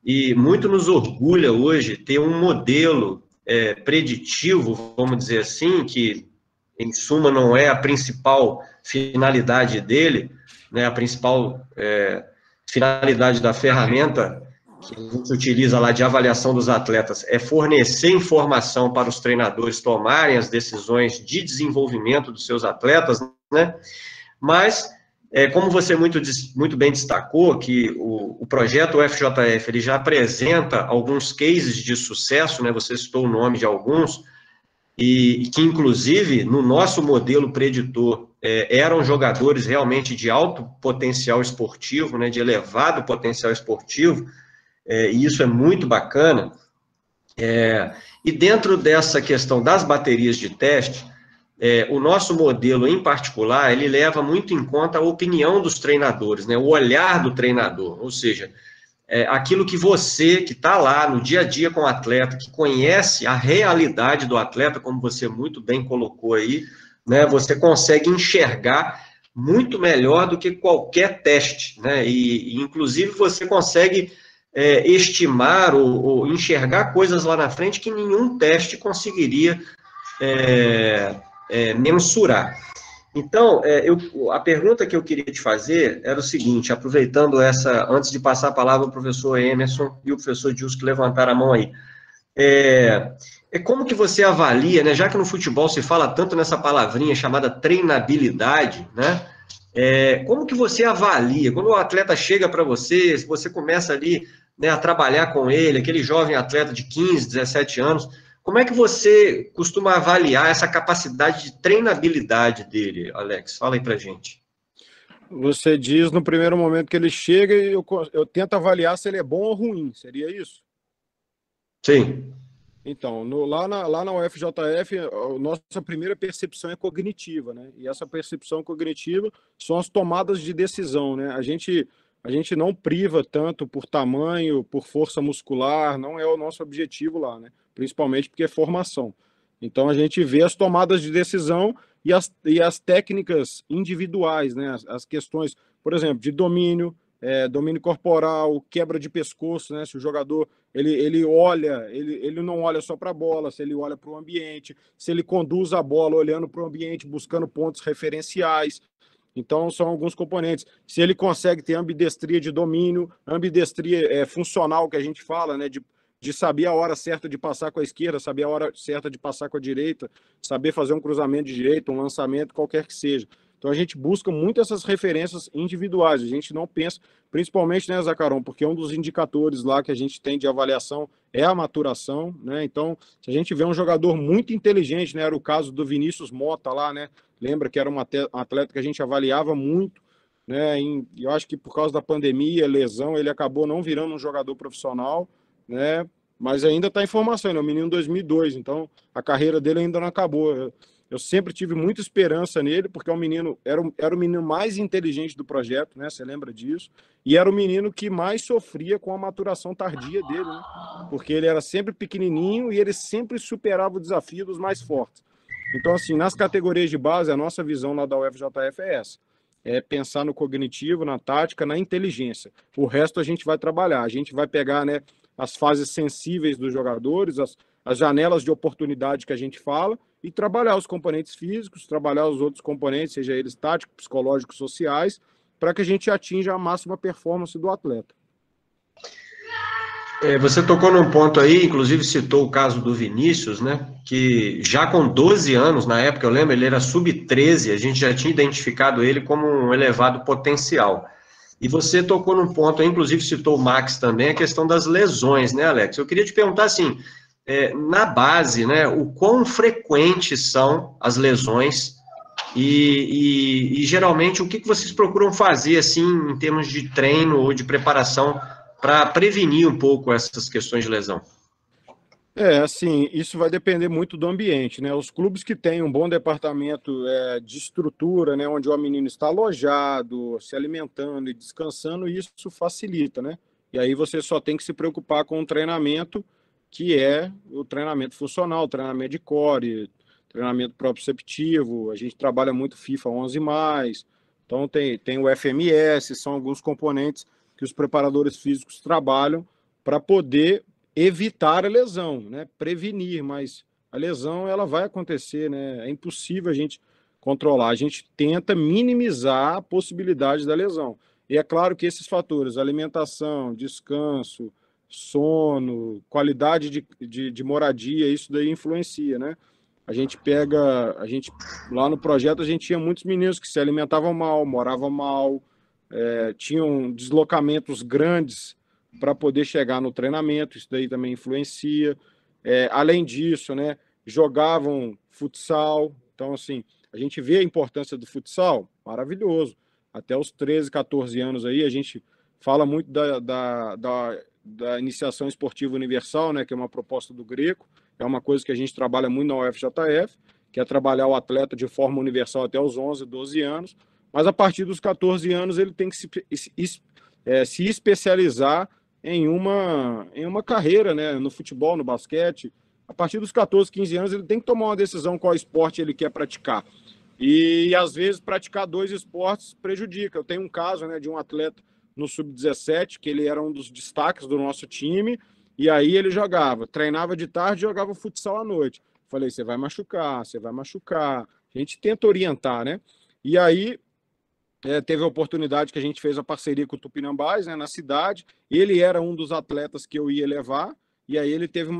e muito nos orgulha hoje ter um modelo preditivo, vamos dizer assim, que em suma não é a principal finalidade dele, né? A principal finalidade da ferramenta que a gente utiliza lá de avaliação dos atletas é fornecer informação para os treinadores tomarem as decisões de desenvolvimento dos seus atletas, né? Mas, como você muito bem destacou, que o projeto UFJF, ele já apresenta alguns cases de sucesso, né? Você citou o nome de alguns, e que, inclusive, no nosso modelo preditor, eram jogadores realmente de alto potencial esportivo, né? De elevado potencial esportivo, e isso é muito bacana. E dentro dessa questão das baterias de teste, o nosso modelo em particular, ele leva muito em conta a opinião dos treinadores, né, o olhar do treinador, ou seja, aquilo que você, que está lá no dia a dia com o atleta, que conhece a realidade do atleta, como você muito bem colocou aí, né, você consegue enxergar muito melhor do que qualquer teste, né, e inclusive você consegue estimar ou enxergar coisas lá na frente que nenhum teste conseguiria mensurar. Então, a pergunta que eu queria te fazer era o seguinte, aproveitando essa, antes de passar a palavra ao professor Emerson e o professor Gilson que levantaram a mão aí, como que você avalia, né, já que no futebol se fala tanto nessa palavrinha chamada treinabilidade, né, como que você avalia, quando o atleta chega para você, se você começa ali, né, a trabalhar com ele, aquele jovem atleta de 15, 17 anos, como é que você costuma avaliar essa capacidade de treinabilidade dele, Alex? Fala aí pra gente. Você diz no primeiro momento que ele chega e eu tento avaliar se ele é bom ou ruim, seria isso? Sim. Então, lá na UFJF, a nossa primeira percepção é cognitiva, né? E essa percepção cognitiva são as tomadas de decisão, né? A gente não priva tanto por tamanho, por força muscular, não é o nosso objetivo lá, né? Principalmente porque é formação. Então, a gente vê as tomadas de decisão e as técnicas individuais, né? As questões, por exemplo, de domínio corporal, quebra de pescoço, né? Se o jogador ele olha, ele não olha só para a bola, se ele olha para o ambiente, se ele conduz a bola olhando para o ambiente, buscando pontos referenciais. Então, são alguns componentes. Se ele consegue ter ambidestria de domínio, ambidestria funcional, que a gente fala, né? De saber a hora certa de passar com a esquerda, saber a hora certa de passar com a direita, saber fazer um cruzamento de direita, um lançamento, qualquer que seja. Então a gente busca muito essas referências individuais, a gente não pensa, principalmente, né, Zacarão, porque um dos indicadores lá que a gente tem de avaliação é a maturação, né? Então, se a gente vê um jogador muito inteligente, né, era o caso do Vinícius Mota lá, né? Lembra que era um atleta que a gente avaliava muito, né? Eu acho que por causa da pandemia, lesão, ele acabou não virando um jogador profissional, né? Mas ainda está em formação, ele é um menino 2002, então a carreira dele ainda não acabou. Eu sempre tive muita esperança nele, porque era o menino mais inteligente do projeto, né? Você lembra disso? E era o menino que mais sofria com a maturação tardia dele, né? Porque ele era sempre pequenininho e ele sempre superava o desafio dos mais fortes. Então, assim, nas categorias de base, a nossa visão lá da UFJF é essa. É pensar no cognitivo, na tática, na inteligência. O resto a gente vai trabalhar. A gente vai pegar, né, as fases sensíveis dos jogadores, as janelas de oportunidade que a gente fala, e trabalhar os componentes físicos, trabalhar os outros componentes, seja eles táticos, psicológicos, sociais, para que a gente atinja a máxima performance do atleta. Você tocou num ponto aí, inclusive citou o caso do Vinícius, né? Que já com 12 anos, na época, eu lembro, ele era sub-13, a gente já tinha identificado ele como um elevado potencial. E você tocou num ponto aí, inclusive citou o Max também, a questão das lesões, né, Alex? Eu queria te perguntar assim, na base, né, o quão frequentes são as lesões e geralmente o que vocês procuram fazer, assim, em termos de treino ou de preparação para prevenir um pouco essas questões de lesão? Assim, isso vai depender muito do ambiente, né? Os clubes que têm um bom departamento de estrutura, né, onde o menino está alojado, se alimentando e descansando, isso facilita, né? E aí você só tem que se preocupar com o treinamento, que é o treinamento funcional, o treinamento de core, treinamento proprioceptivo. A gente trabalha muito FIFA 11+, então tem o FMS, são alguns componentes que os preparadores físicos trabalham para poder evitar a lesão, né? Prevenir, mas a lesão ela vai acontecer, né? É impossível a gente controlar. A gente tenta minimizar a possibilidade da lesão. E é claro que esses fatores, alimentação, descanso, sono, qualidade de moradia, isso daí influencia, né? Lá no projeto a gente tinha muitos meninos que se alimentavam mal, moravam mal, tinham deslocamentos grandes para poder chegar no treinamento, isso daí também influencia. Além disso, né, jogavam futsal, então assim, a gente vê a importância do futsal, maravilhoso. Até os 13, 14 anos aí, a gente fala muito da iniciação esportiva universal, né, que é uma proposta do Greco, é uma coisa que a gente trabalha muito na UFJF, que é trabalhar o atleta de forma universal até os 11, 12 anos, mas a partir dos 14 anos ele tem que se especializar em uma carreira, né, no futebol, no basquete. A partir dos 14, 15 anos ele tem que tomar uma decisão qual esporte ele quer praticar. E às vezes praticar 2 esportes prejudica. Eu tenho um caso, né, de um atleta no sub-17, que ele era um dos destaques do nosso time, e aí ele treinava de tarde e jogava futsal à noite. Falei, você vai machucar. A gente tenta orientar, né? E aí teve a oportunidade que a gente fez a parceria com o Tupinambás, né, na cidade. Ele era um dos atletas que eu ia levar, e aí ele teve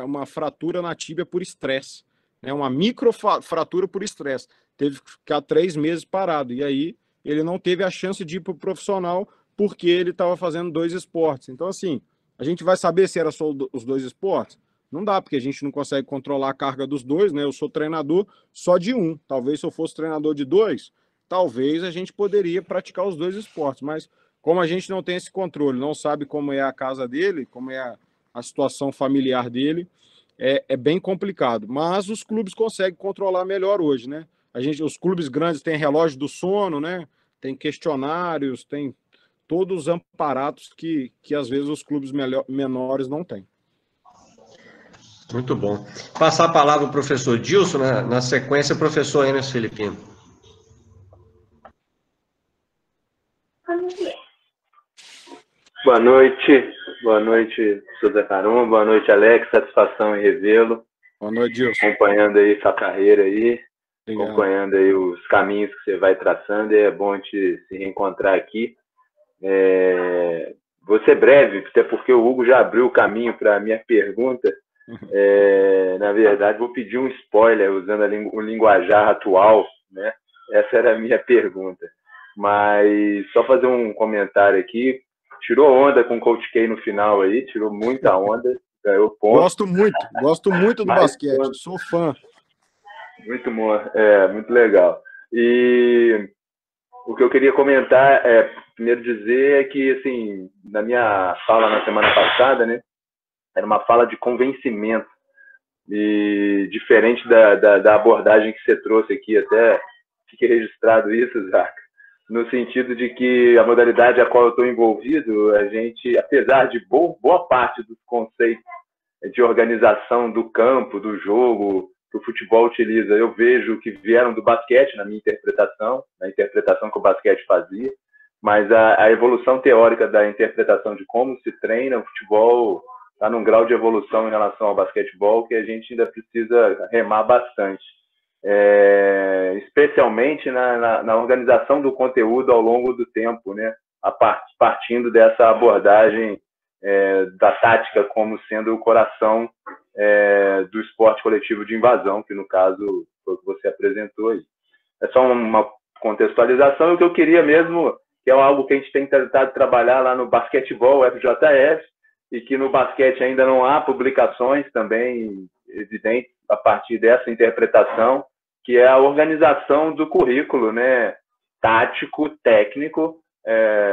uma fratura na tíbia por estresse, né, uma microfratura por estresse. Teve que ficar 3 meses parado, e aí ele não teve a chance de ir para o profissional porque ele estava fazendo 2 esportes. Então, assim, a gente vai saber se era só os 2 esportes? Não dá, porque a gente não consegue controlar a carga dos 2, né? Eu sou treinador só de um. Talvez se eu fosse treinador de 2, talvez a gente poderia praticar os 2 esportes, mas como a gente não tem esse controle, não sabe como é a casa dele, como é a situação familiar dele, é bem complicado. Mas os clubes conseguem controlar melhor hoje, né? Os clubes grandes têm relógio do sono, né? Tem questionários, tem todos os amparatos que às vezes os clubes menores não têm. Muito bom. Passar a palavra ao professor Dilson, na sequência, o professor Enes Filipino. Boa noite, professor Zacarão, boa noite, Alex, satisfação em revê-lo. Boa noite, Dilson. Acompanhando aí sua carreira aí, Obrigado. Acompanhando aí os caminhos que você vai traçando, é bom te se reencontrar aqui. Vou ser breve, até porque o Hugo já abriu o caminho para a minha pergunta. Na verdade, vou pedir um spoiler, usando o linguajar atual, né? Essa era a minha pergunta. Mas só fazer um comentário aqui. Tirou onda com o Coach K no final aí, tirou muita onda, ganhou ponto. Gosto muito do basquete, sou fã. Muito bom, muito legal. E o que eu queria comentar primeiro dizer é que, assim, na minha fala na semana passada, né, era uma fala de convencimento, e diferente da abordagem que você trouxe aqui, até fiquei registrado isso, Zaca, no sentido de que a modalidade a qual eu estou envolvido, a gente, apesar de boa parte dos conceitos de organização do campo, do jogo, que o futebol utiliza, eu vejo que vieram do basquete, na minha interpretação, na interpretação que o basquete fazia, mas a evolução teórica da interpretação de como se treina o futebol está num grau de evolução em relação ao basquetebol que a gente ainda precisa remar bastante. Especialmente na organização do conteúdo ao longo do tempo, né? Partindo dessa abordagem da tática como sendo o coração do esporte coletivo de invasão, que no caso foi o que você apresentou aí. É só uma contextualização, e o que eu queria mesmo, que é algo que a gente tem tentado trabalhar lá no basquetebol FJF, e que no basquete ainda não há publicações também evidentes a partir dessa interpretação, que é a organização do currículo, né, tático, técnico.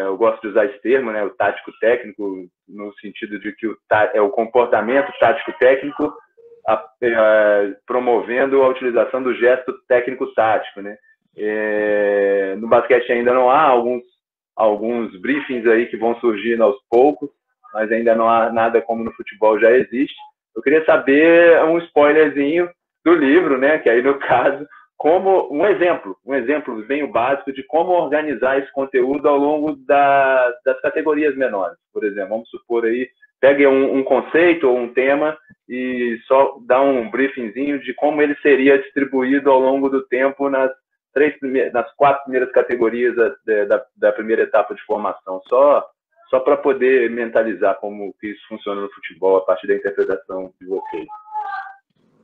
Eu gosto de usar esse termo, né, o tático técnico, no sentido de que o comportamento tático técnico promovendo a utilização do gesto técnico tático, né. No basquete ainda não há alguns briefings aí que vão surgindo aos poucos, mas ainda não há nada como no futebol já existe. Eu queria saber um spoilerzinho do livro, né, que aí no caso, como um exemplo bem básico de como organizar esse conteúdo ao longo das categorias menores. Por exemplo, vamos supor aí, pegue um conceito ou um tema e só dá um briefingzinho de como ele seria distribuído ao longo do tempo nas 4 primeiras categorias da primeira etapa de formação. Só para poder mentalizar como que isso funciona no futebol a partir da interpretação de vocês.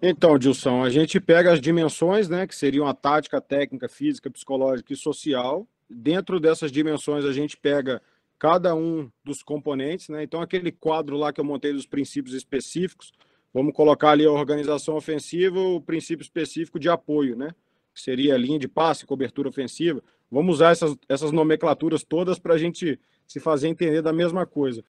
Então, Dilson, a gente pega as dimensões, né, que seriam a tática, técnica, física, psicológica e social. Dentro dessas dimensões, a gente pega cada um dos componentes, né? Então, aquele quadro lá que eu montei dos princípios específicos, vamos colocar ali a organização ofensiva, o princípio específico de apoio, né? Que seria a linha de passe, cobertura ofensiva. Vamos usar essas nomenclaturas todas para a gente se fazer entender da mesma coisa.